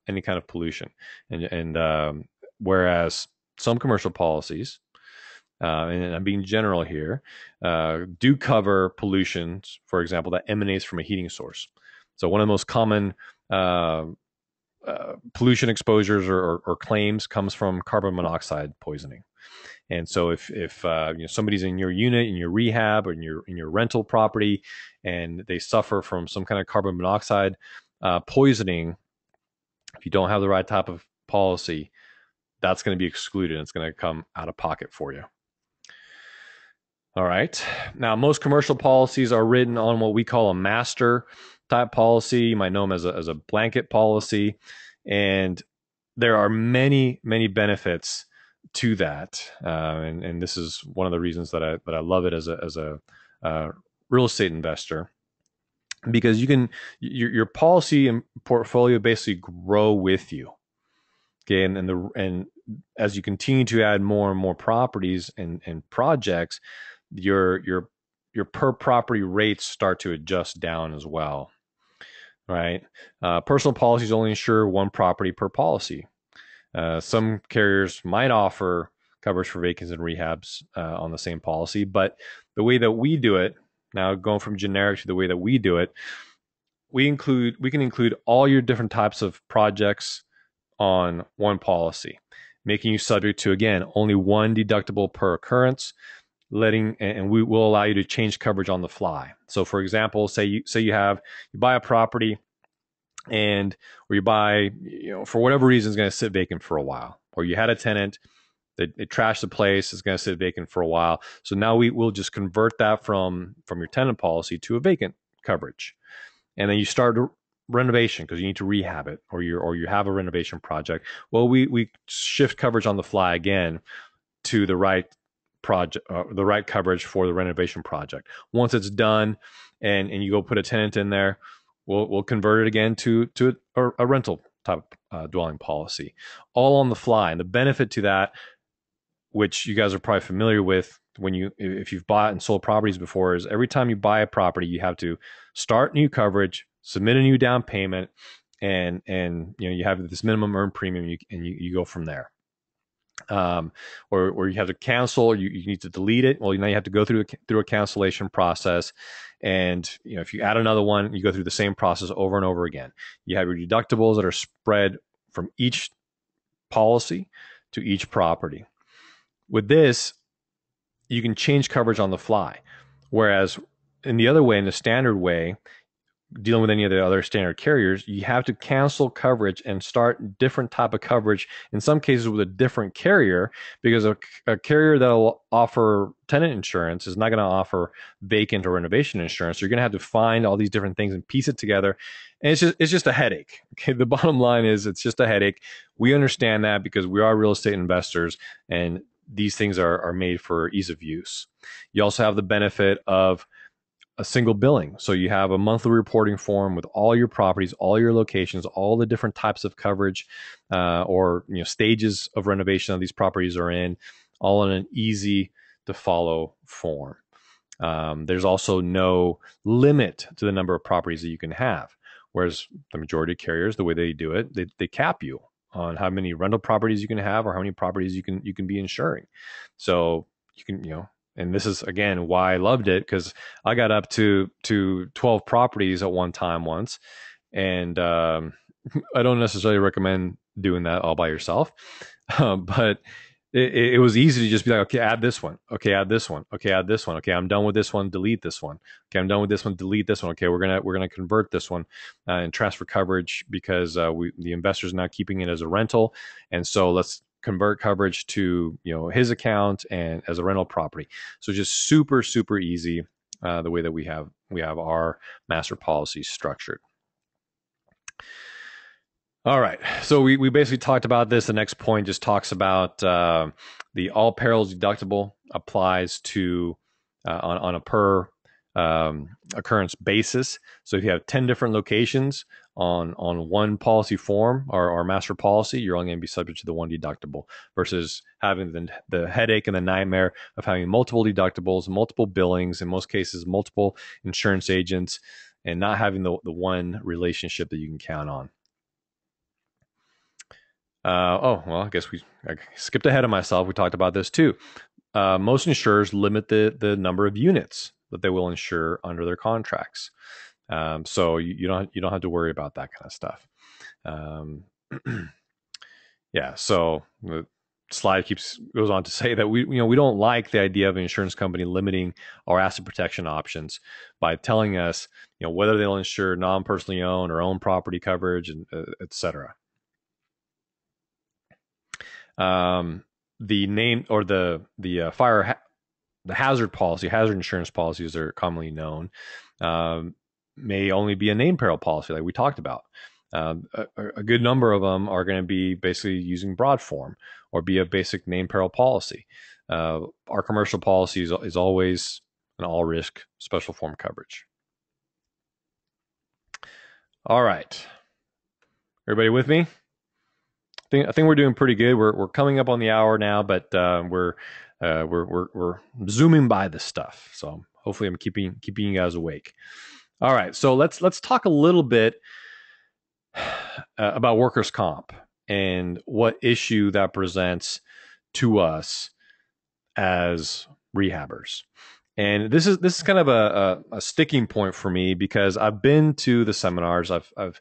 [SPEAKER 1] pollution. And whereas some commercial policies, and I'm being general here, do cover pollutions, for example, that emanates from a heating source. So one of the most common pollution exposures or claims comes from carbon monoxide poisoning. And so if somebody's in your unit, in your rehab, or in your rental property, and they suffer from some kind of carbon monoxide poisoning, if you don't have the right type of policy, that's going to be excluded. It's going to come out of pocket for you. All right. Now, most commercial policies are written on what we call a master type policy. You might know them as a blanket policy. And there are many, many benefits to that. And this is one of the reasons that I love it as a real estate investor, because your policy and portfolio basically grow with you. Okay. And as you continue to add more and more properties and projects, your per property rates start to adjust down as well, right? Personal policies only insure one property per policy. Some carriers might offer coverage for vacants and rehabs on the same policy, but the way that we do it, now going from generic to the way that we do it, we can include all your different types of projects on one policy, making you subject to, again, only one deductible per occurrence, and we will allow you to change coverage on the fly. So for example, say you buy a property, or you buy, for whatever reason, it's going to sit vacant for a while, or you had a tenant, they trashed the place, it's going to sit vacant for a while. So now we'll just convert that from your tenant policy to a vacant coverage. And then you start a renovation because you need to rehab it, or you have a renovation project. Well, we shift coverage on the fly again to the right project, the right coverage for the renovation project. Once it's done, and you go put a tenant in there, we'll convert it again to a rental type dwelling policy, all on the fly. And the benefit to that, which you guys are probably familiar with if you've bought and sold properties before, is every time you buy a property, you have to start new coverage, submit a new down payment, and you have this minimum earned premium, and you go from there. Or you have to cancel, or you need to delete it. Well, now you have to go through a cancellation process, and if you add another one, you go through the same process over and over again. You have your deductibles that are spread from each policy to each property. With this, you can change coverage on the fly. Whereas in the other way, in the standard way, dealing with any of the other standard carriers, you have to cancel coverage and start different type of coverage, in some cases with a different carrier, because a carrier that will offer tenant insurance is not going to offer vacant or renovation insurance. You're going to have to find all these different things and piece it together. And it's just a headache. Okay. The bottom line is it's just a headache. We understand that because we are real estate investors, and these things are made for ease of use. You also have the benefit of a single billing. So you have a monthly reporting form with all your properties, all your locations, all the different types of coverage, or stages of renovation of these properties are in, all in an easy to follow form. There's also no limit to the number of properties that you can have, whereas the majority of carriers, the way they do it, they cap you on how many rental properties you can have or how many properties you can be insuring. So you can, and this is again why I loved it, because I got up to 12 properties at one time once, and I don't necessarily recommend doing that all by yourself, but it was easy to just be like, okay, add this one, okay, add this one, okay, add this one, okay, I'm done with this one, delete this one, okay, I'm done with this one, delete this one, okay, we're gonna convert this one and transfer coverage because the investor's not keeping it as a rental, and so let's convert coverage to his account and as a rental property. So just super easy the way that we have our master policy structured. All right, so we basically talked about this. The next point just talks about the all perils deductible applies to on a per occurrence basis. So if you have 10 different locations on one policy form or master policy, you're only going to be subject to the one deductible, versus having the headache and the nightmare of having multiple deductibles, multiple billings, in most cases multiple insurance agents, and not having the one relationship that you can count on. I guess I skipped ahead of myself. We talked about this too. Most insurers limit the number of units that they will insure under their contracts. So you don't have to worry about that kind of stuff. Yeah. So the slide goes on to say that we don't like the idea of an insurance company limiting our asset protection options by telling us whether they'll insure non-personally owned or owned property coverage, and et cetera. The name or the hazard insurance policies are commonly known, may only be a named peril policy, like we talked about. A good number of them are going to be basically using broad form or be a basic named peril policy. Our commercial policy is always an all risk special form coverage. All right, everybody with me? I think we're doing pretty good. We're coming up on the hour now, but we're zooming by this stuff. So hopefully I'm keeping you guys awake. All right, so let's talk a little bit about workers' comp and what issue that presents to us as rehabbers. And this is kind of a sticking point for me, because I've been to the seminars, I've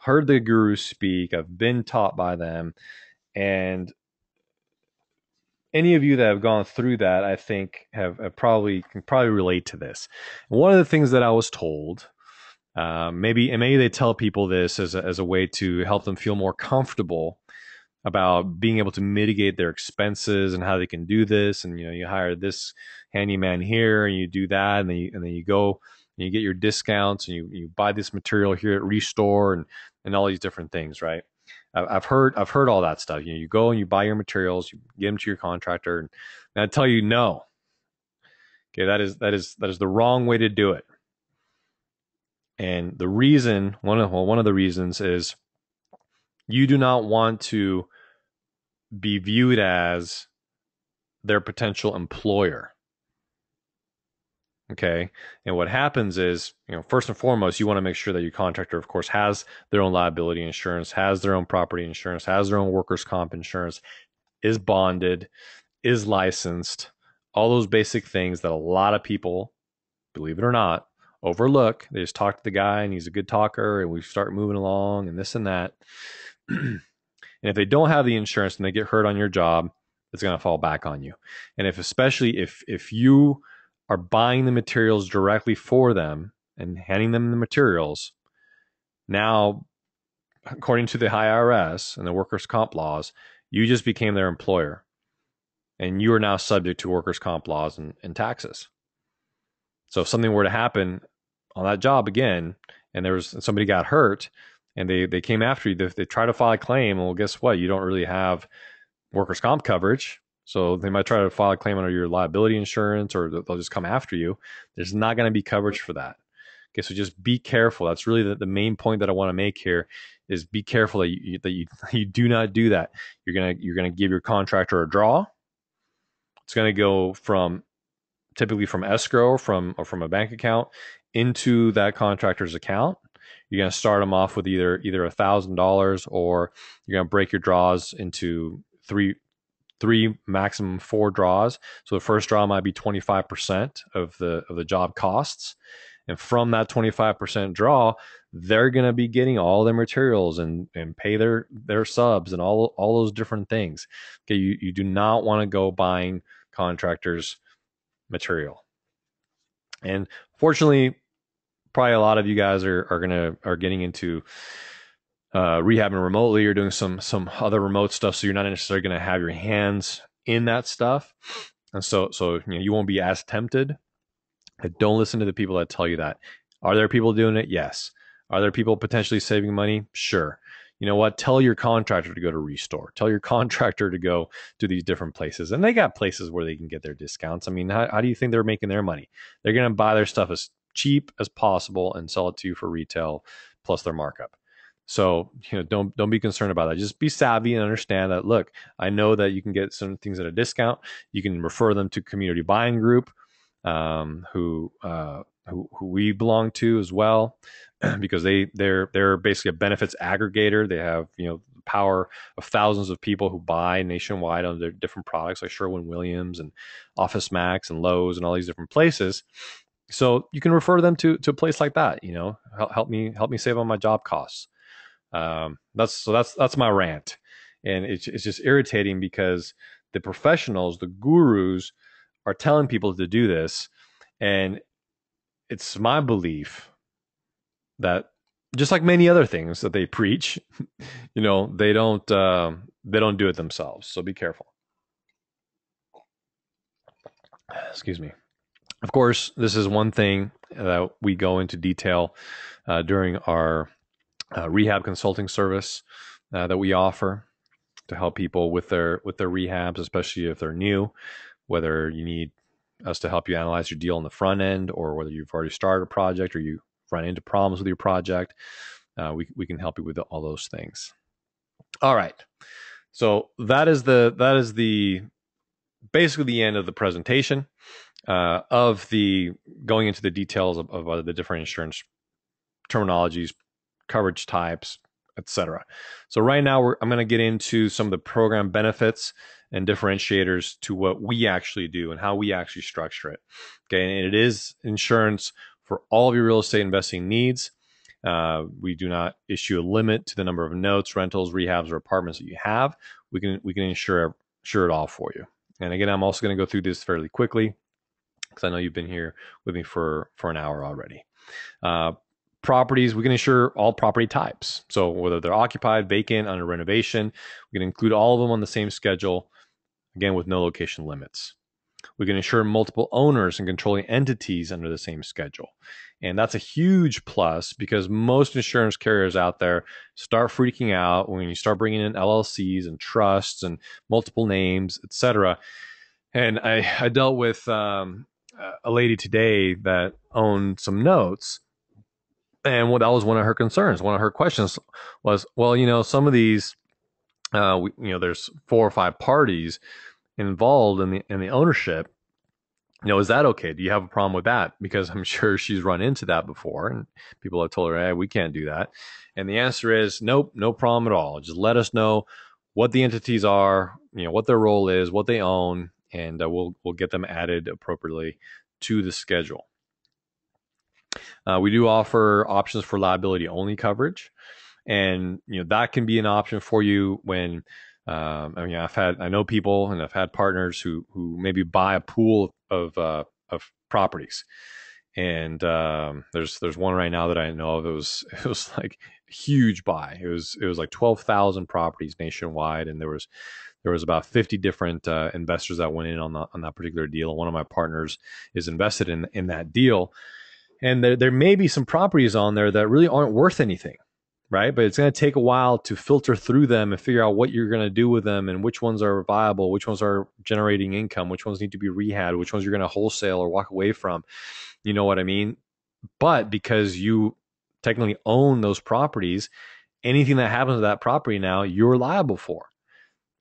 [SPEAKER 1] heard the gurus speak, I've been taught by them, and any of you that have gone through that, I think, can probably relate to this. And one of the things that I was told, maybe they tell people this as a way to help them feel more comfortable about being able to mitigate their expenses and how they can do this. And you hire this handyman here, and you do that, and then you go and you get your discounts, and you buy this material here at Restore, and all these different things, right? I've heard all that stuff. You go and you buy your materials, you get them to your contractor, and I tell you, no. Okay, that is the wrong way to do it. And the reason, one of the reasons, is you do not want to be viewed as their potential employer. Okay. And what happens is, first and foremost, you want to make sure that your contractor, of course, has their own liability insurance, has their own property insurance, has their own workers' comp insurance, is bonded, is licensed, all those basic things that a lot of people, believe it or not, overlook. They just talk to the guy and he's a good talker and we start moving along and this and that. And if they don't have the insurance and they get hurt on your job, it's going to fall back on you. And especially if you are buying the materials directly for them and handing them the materials, now, according to the IRS and the workers' comp laws, you just became their employer, and you are now subject to workers' comp laws and taxes. So if something were to happen on that job again, and somebody got hurt, and they came after you, they try to file a claim, well, guess what? You don't really have workers' comp coverage. So they might try to file a claim under your liability insurance, or they'll just come after you. There's not going to be coverage for that. Okay, so just be careful. That's really the main point that I want to make here is be careful that you do not do that. You're gonna give your contractor a draw. It's going to go typically from escrow or from a bank account into that contractor's account. You're going to start them off with either $1,000, or you're going to break your draws into three, maximum 4 draws. So the first draw might be 25% of the job costs. And from that 25% draw, they're going to be getting all their materials and pay their subs and all those different things. Okay, you do not want to go buying contractors' material. And fortunately, probably a lot of you guys are getting into rehabbing remotely or doing some other remote stuff, so you're not necessarily going to have your hands in that stuff, and so you won't be as tempted. But don't listen to the people that tell you that. Are there people doing it? Yes. Are there people potentially saving money? Sure. You know what? Tell your contractor to go to Restore. Tell your contractor to go to these different places. And they got places where they can get their discounts. I mean, how do you think they're making their money? They're going to buy their stuff as cheap as possible and sell it to you for retail plus their markup. So, don't be concerned about that. Just be savvy and understand that, look, I know that you can get some things at a discount. You can refer them to Community Buying Group, who we belong to as well, because they're basically a benefits aggregator. They have the power of thousands of people who buy nationwide on their different products like Sherwin-Williams and Office Max and Lowe's and all these different places. So you can refer them to a place like that. Help me save on my job costs. That's my rant, and it's just irritating because the professionals, the gurus, are telling people to do this, and it's my belief that just like many other things that they preach, they don't do it themselves. So be careful. Excuse me. Of course, this is one thing that we go into detail during our rehab consulting service that we offer to help people with their rehabs, especially if they're new, whether you need us to help you analyze your deal on the front end, or whether you've already started a project or you run into problems with your project. We can help you with all those things. All right. So that is basically the end of the presentation of the going into the details of the different insurance terminologies, coverage types, etc. So right now I'm going to get into some of the program benefits and differentiators to what we actually do and how we actually structure it. Okay, and it is insurance for all of your real estate investing needs. We do not issue a limit to the number of notes, rentals, rehabs, or apartments that you have. We can insure it all for you. And again, I'm also going to go through this fairly quickly because I know you've been here with me for an hour already. Properties, we can insure all property types. So whether they're occupied, vacant, under renovation, we can include all of them on the same schedule, again, with no location limits. We can insure multiple owners and controlling entities under the same schedule. And that's a huge plus because most insurance carriers out there start freaking out when you start bringing in LLCs and trusts and multiple names, etc. And I dealt with a lady today that owned some notes. And that was one of her concerns. One of her questions was, well, some of these, there's 4 or 5 parties involved in the ownership. Is that okay? Do you have a problem with that? Because I'm sure she's run into that before, and people have told her, hey, we can't do that. And the answer is, nope, no problem at all. Just let us know what the entities are, what their role is, what they own, and we'll get them added appropriately to the schedule. We do offer options for liability only coverage, and that can be an option for you when I mean, I know people and I've had partners who maybe buy a pool of properties, and there's one right now that I know of. It was like a huge buy. It was like 12,000 properties nationwide, and there was about 50 different investors that went in on that particular deal. One of my partners is invested in that deal, and there may be some properties on there that really aren't worth anything, right? But it's going to take a while to filter through them and figure out what you're going to do with them and which ones are viable, which ones are generating income, which ones need to be rehabbed, which ones you're going to wholesale or walk away from. You know what I mean? But because you technically own those properties, anything that happens to that property now, you're liable for.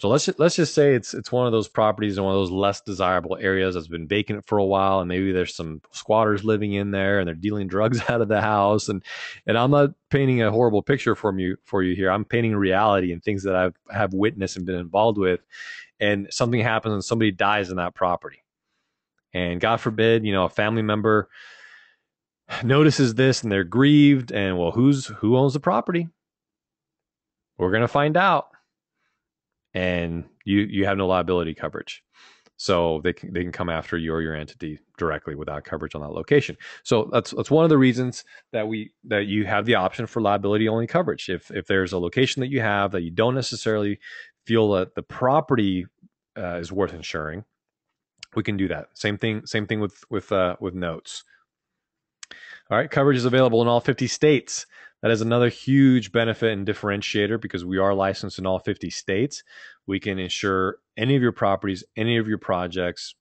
[SPEAKER 1] So let's just say it's one of those properties in one of those less desirable areas that's been vacant for a while, and maybe there's some squatters living in there, and they're dealing drugs out of the house. And I'm not painting a horrible picture for you here. I'm painting reality and things that I've have witnessed and been involved with. And something happens and somebody dies in that property, and God forbid, a family member notices this and they're grieved, and well, who owns the property? We're gonna find out, and you have no liability coverage. So they can come after you or your entity directly without coverage on that location. So that's one of the reasons that you have the option for liability only coverage. If there's a location that you have that you don't necessarily feel that the property is worth insuring, we can do that. Same thing with notes. All right, coverage is available in all 50 states. That is another huge benefit and differentiator because we are licensed in all 50 states. We can insure any of your properties, any of your projects,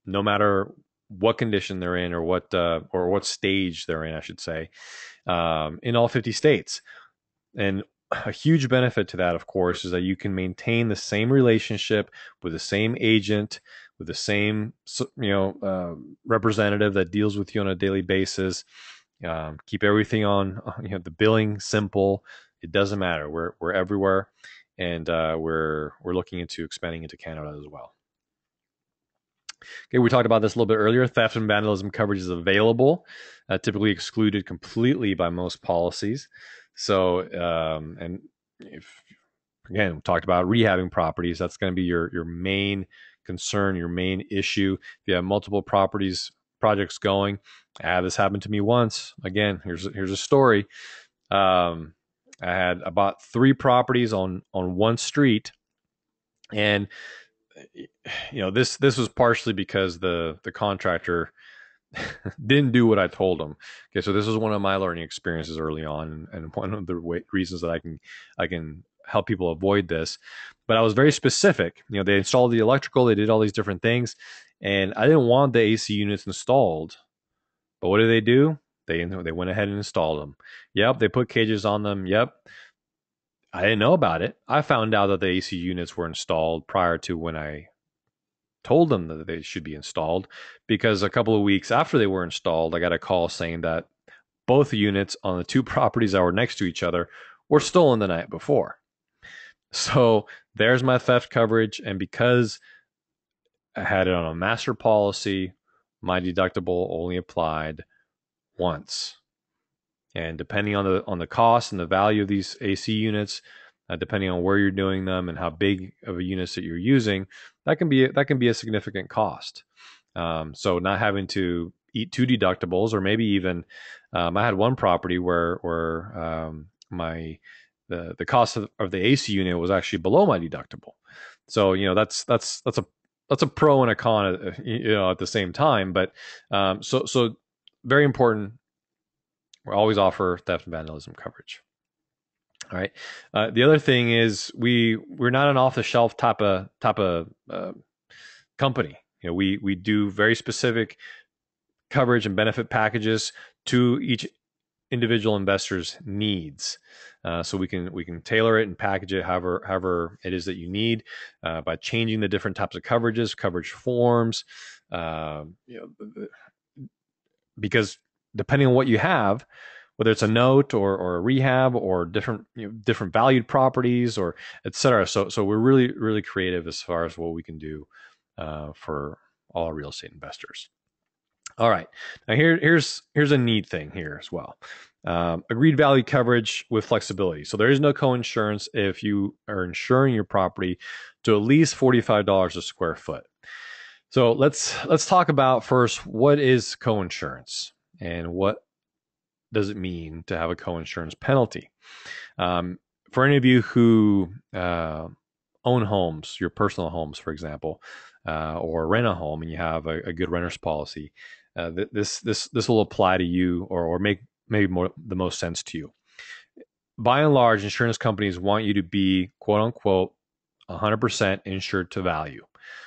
[SPEAKER 1] no matter what condition they're in or what stage they're in, I should say, in all 50 states. And a huge benefit to that, of course, is that you can maintain the same relationship with the same agent, with the same representative that deals with you on a daily basis. Keep everything on the billing simple. It doesn't matter. We're everywhere, and we're looking into expanding into Canada as well. Okay, we talked about this a little bit earlier. Theft and vandalism coverage is available, typically excluded completely by most policies. So, and if again, we talked about rehabbing properties, that's going to be your main concern, your main issue. If you have multiple projects going, I had this happen to me once. Again, here's a story. I bought 3 properties on one street, and this was partially because the contractor didn't do what I told him. Okay, so this was one of my learning experiences early on, and one of the reasons that I can help people avoid this. But I was very specific. They installed the electrical, they did all these different things, and I didn't want the AC units installed. But what did they do? They went ahead and installed them. Yep, they put cages on them. Yep. I didn't know about it. I found out that the AC units were installed prior to when I told them that they should be installed, because a couple of weeks after they were installed, I got a call saying that both units on the 2 properties that were next to each other were stolen the night before. So there's my theft coverage. And because I had it on a master policy, my deductible only applied once. And depending on the cost and the value of these AC units, depending on where you're doing them and how big of a units that you're using, that can be a significant cost. So not having to eat 2 deductibles, or maybe even I had one property where the cost of the AC unit was actually below my deductible. So that's a pro and a con at the same time. But so very important. We always offer theft and vandalism coverage. All right. The other thing is we're not an off-the-shelf type of company. We do very specific coverage and benefit packages to each individual investor's needs. So we can tailor it and package it however it is that you need, by changing the different types of coverages, coverage forms, because depending on what you have, whether it's a note or a rehab or different valued properties or et cetera. So we're really, really creative as far as what we can do for all real estate investors. All right. Now here's a neat thing here as well. Agreed value coverage with flexibility. So there is no co-insurance if you are insuring your property to at least $45 a square foot. So let's talk about first, what is co-insurance and what does it mean to have a co-insurance penalty? For any of you who own homes, your personal homes, for example, or rent a home and you have a good renter's policy, this will apply to you or make maybe the most sense to you. By and large, insurance companies want you to be, quote unquote, 100% insured to value.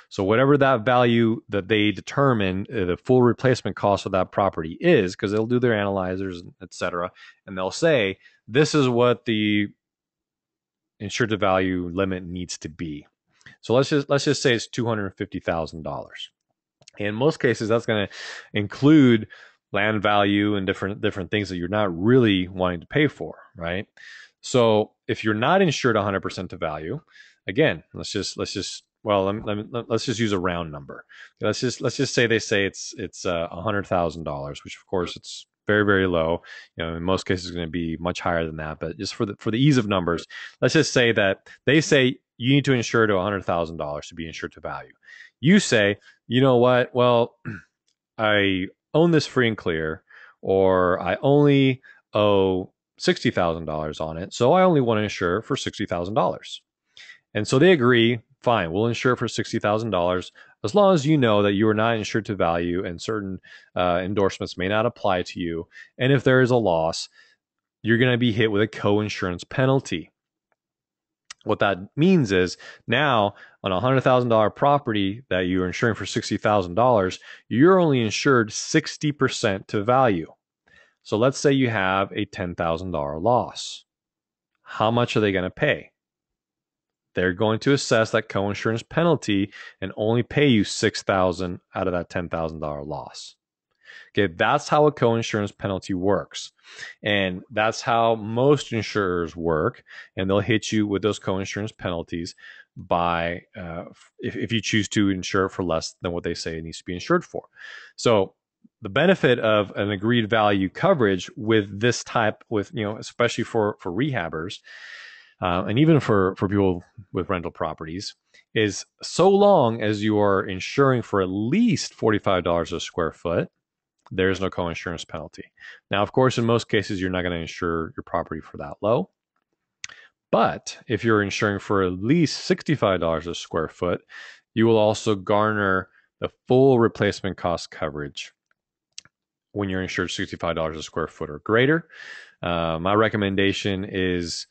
[SPEAKER 1] So whatever that value that they determine, the full replacement cost of that property is, because they'll do their analyzers, et cetera, and they'll say, this is what the insured to value limit needs to be. So let's just say it's $250,000. In most cases, that's going to include land value and different things that you're not really wanting to pay for, right? So if you're not insured 100% to value, again, let's just use a round number. Let's just say they say it's $100,000, which of course it's very, very low. You know, in most cases, it's going to be much higher than that. But just for the ease of numbers, let's just say that they say you need to insure to $100,000 to be insured to value. You say, you know what? Well, I own this free and clear, or I only owe $60,000 on it, so I only want to insure for $60,000. And so they agree, fine, we'll insure for $60,000 as long as you know that you are not insured to value and certain endorsements may not apply to you. And if there is a loss, you're going to be hit with a co-insurance penalty. What that means is now on a $100,000 property that you're insuring for $60,000, you're only insured 60% to value. So let's say you have a $10,000 loss. How much are they going to pay? They're going to assess that co-insurance penalty and only pay you $6,000 out of that $10,000 loss. Okay, that's how a co-insurance penalty works. And that's how most insurers work. And they'll hit you with those co-insurance penalties by if you choose to insure for less than what they say it needs to be insured for. So the benefit of an agreed value coverage with this type, with, you know, especially for rehabbers, and even for people with rental properties, is so long as you are insuring for at least $45 a square foot, there's no co-insurance penalty. Now, of course, in most cases, you're not going to insure your property for that low. But if you're insuring for at least $65 a square foot, you will also garner the full replacement cost coverage when you're insured $65 a square foot or greater. My recommendation is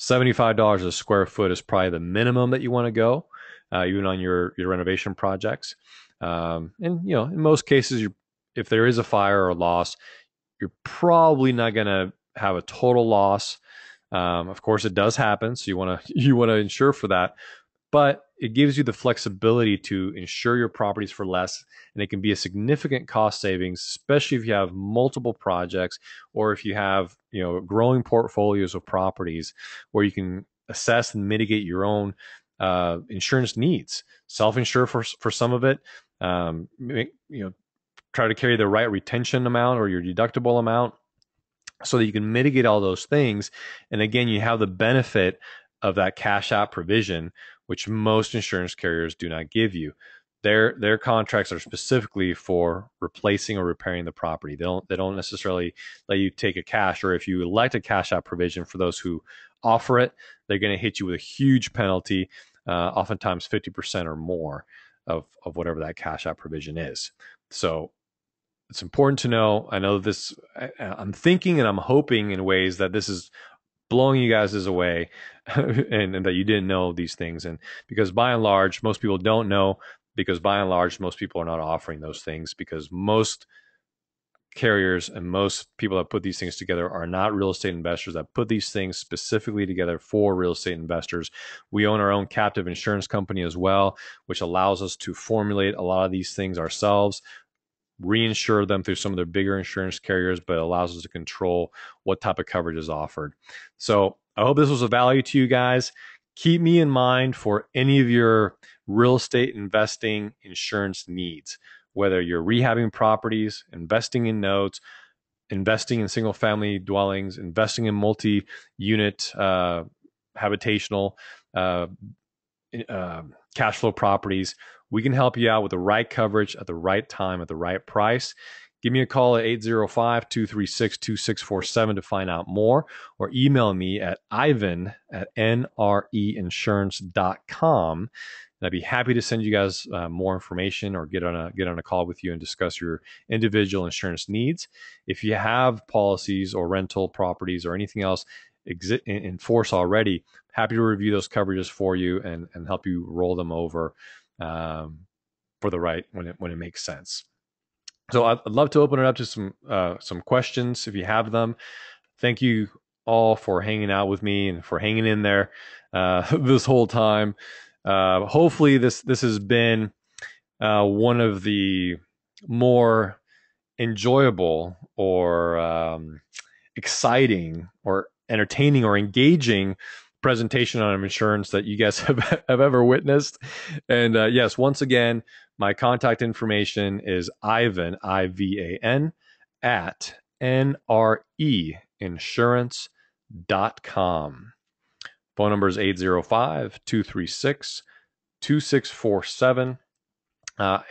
[SPEAKER 1] $75 a square foot is probably the minimum that you want to go, even on your renovation projects. And, you know, in most cases, if there is a fire or a loss, you're probably not going to have a total loss. Of course, it does happen, so you want to insure for that. But it gives you the flexibility to insure your properties for less, and it can be a significant cost savings, especially if you have multiple projects or if you have, you know, growing portfolios of properties where you can assess and mitigate your own insurance needs. Self-insure for some of it. You know, try to carry the right retention amount or your deductible amount so that you can mitigate all those things. And again, you have the benefit of that cash out provision, which most insurance carriers do not give you. Their contracts are specifically for replacing or repairing the property. They don't necessarily let you take a cash, or if you elect a cash out provision for those who offer it, they're going to hit you with a huge penalty, oftentimes 50% or more of whatever that cash out provision is. So it's important to know. I know this, I'm thinking and I'm hoping in ways that this is blowing you guys away and that you didn't know these things. And because by and large, most people don't know, because by and large, most people are not offering those things, because most carriers and most people that put these things together are not real estate investors that put these things specifically together for real estate investors. We own our own captive insurance company as well, which allows us to formulate a lot of these things ourselves, reinsure them through some of their bigger insurance carriers, but allows us to control what type of coverage is offered. So I hope this was of value to you guys. Keep me in mind for any of your real estate investing insurance needs, whether you're rehabbing properties, investing in notes, investing in single family dwellings, investing in multi-unit habitational uh, cash flow properties. We can help you out with the right coverage at the right time at the right price. Give me a call at 805-236-2647 to find out more, or email me at ivan@nreinsurance.com. And I'd be happy to send you guys more information, or get on a call with you and discuss your individual insurance needs. If you have policies or rental properties or anything else in force already, happy to review those coverages for you and help you roll them over for the right when it makes sense. So I'd love to open it up to some questions if you have them. Thank you all for hanging out with me and for hanging in there this whole time. Hopefully this has been one of the more enjoyable or exciting or entertaining or engaging presentation on insurance that you guys have ever witnessed. And yes, once again, my contact information is Ivan, IVAN, at nreinsurance.com. Phone number is 805-236-2647.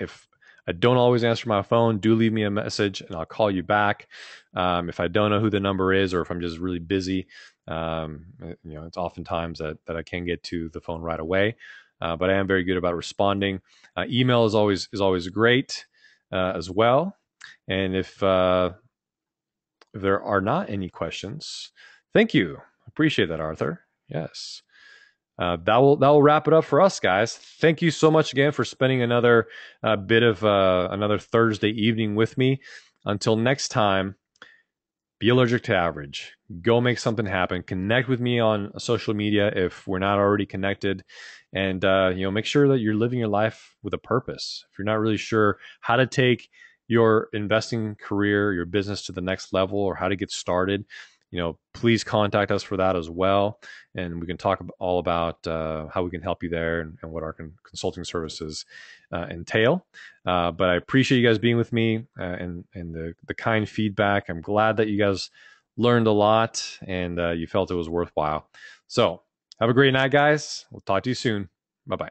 [SPEAKER 1] If I don't always answer my phone, do leave me a message and I'll call you back. If I don't know who the number is, or if I'm just really busy, it's oftentimes that I can't get to the phone right away. But I am very good about responding. Email is always great as well. And if there are not any questions, thank you. Appreciate that, Arthur. Yes. That will wrap it up for us, guys. Thank you so much again for spending another bit of another Thursday evening with me. Until next time, be allergic to average. Go make something happen. Connect with me on social media if we're not already connected, and make sure that you're living your life with a purpose. If you're not really sure how to take your investing career, your business to the next level, or how to get started, please contact us for that as well. And we can talk all about how we can help you there and what our consulting services entail. But I appreciate you guys being with me and the kind feedback. I'm glad that you guys learned a lot and you felt it was worthwhile. So have a great night, guys. We'll talk to you soon. Bye-bye.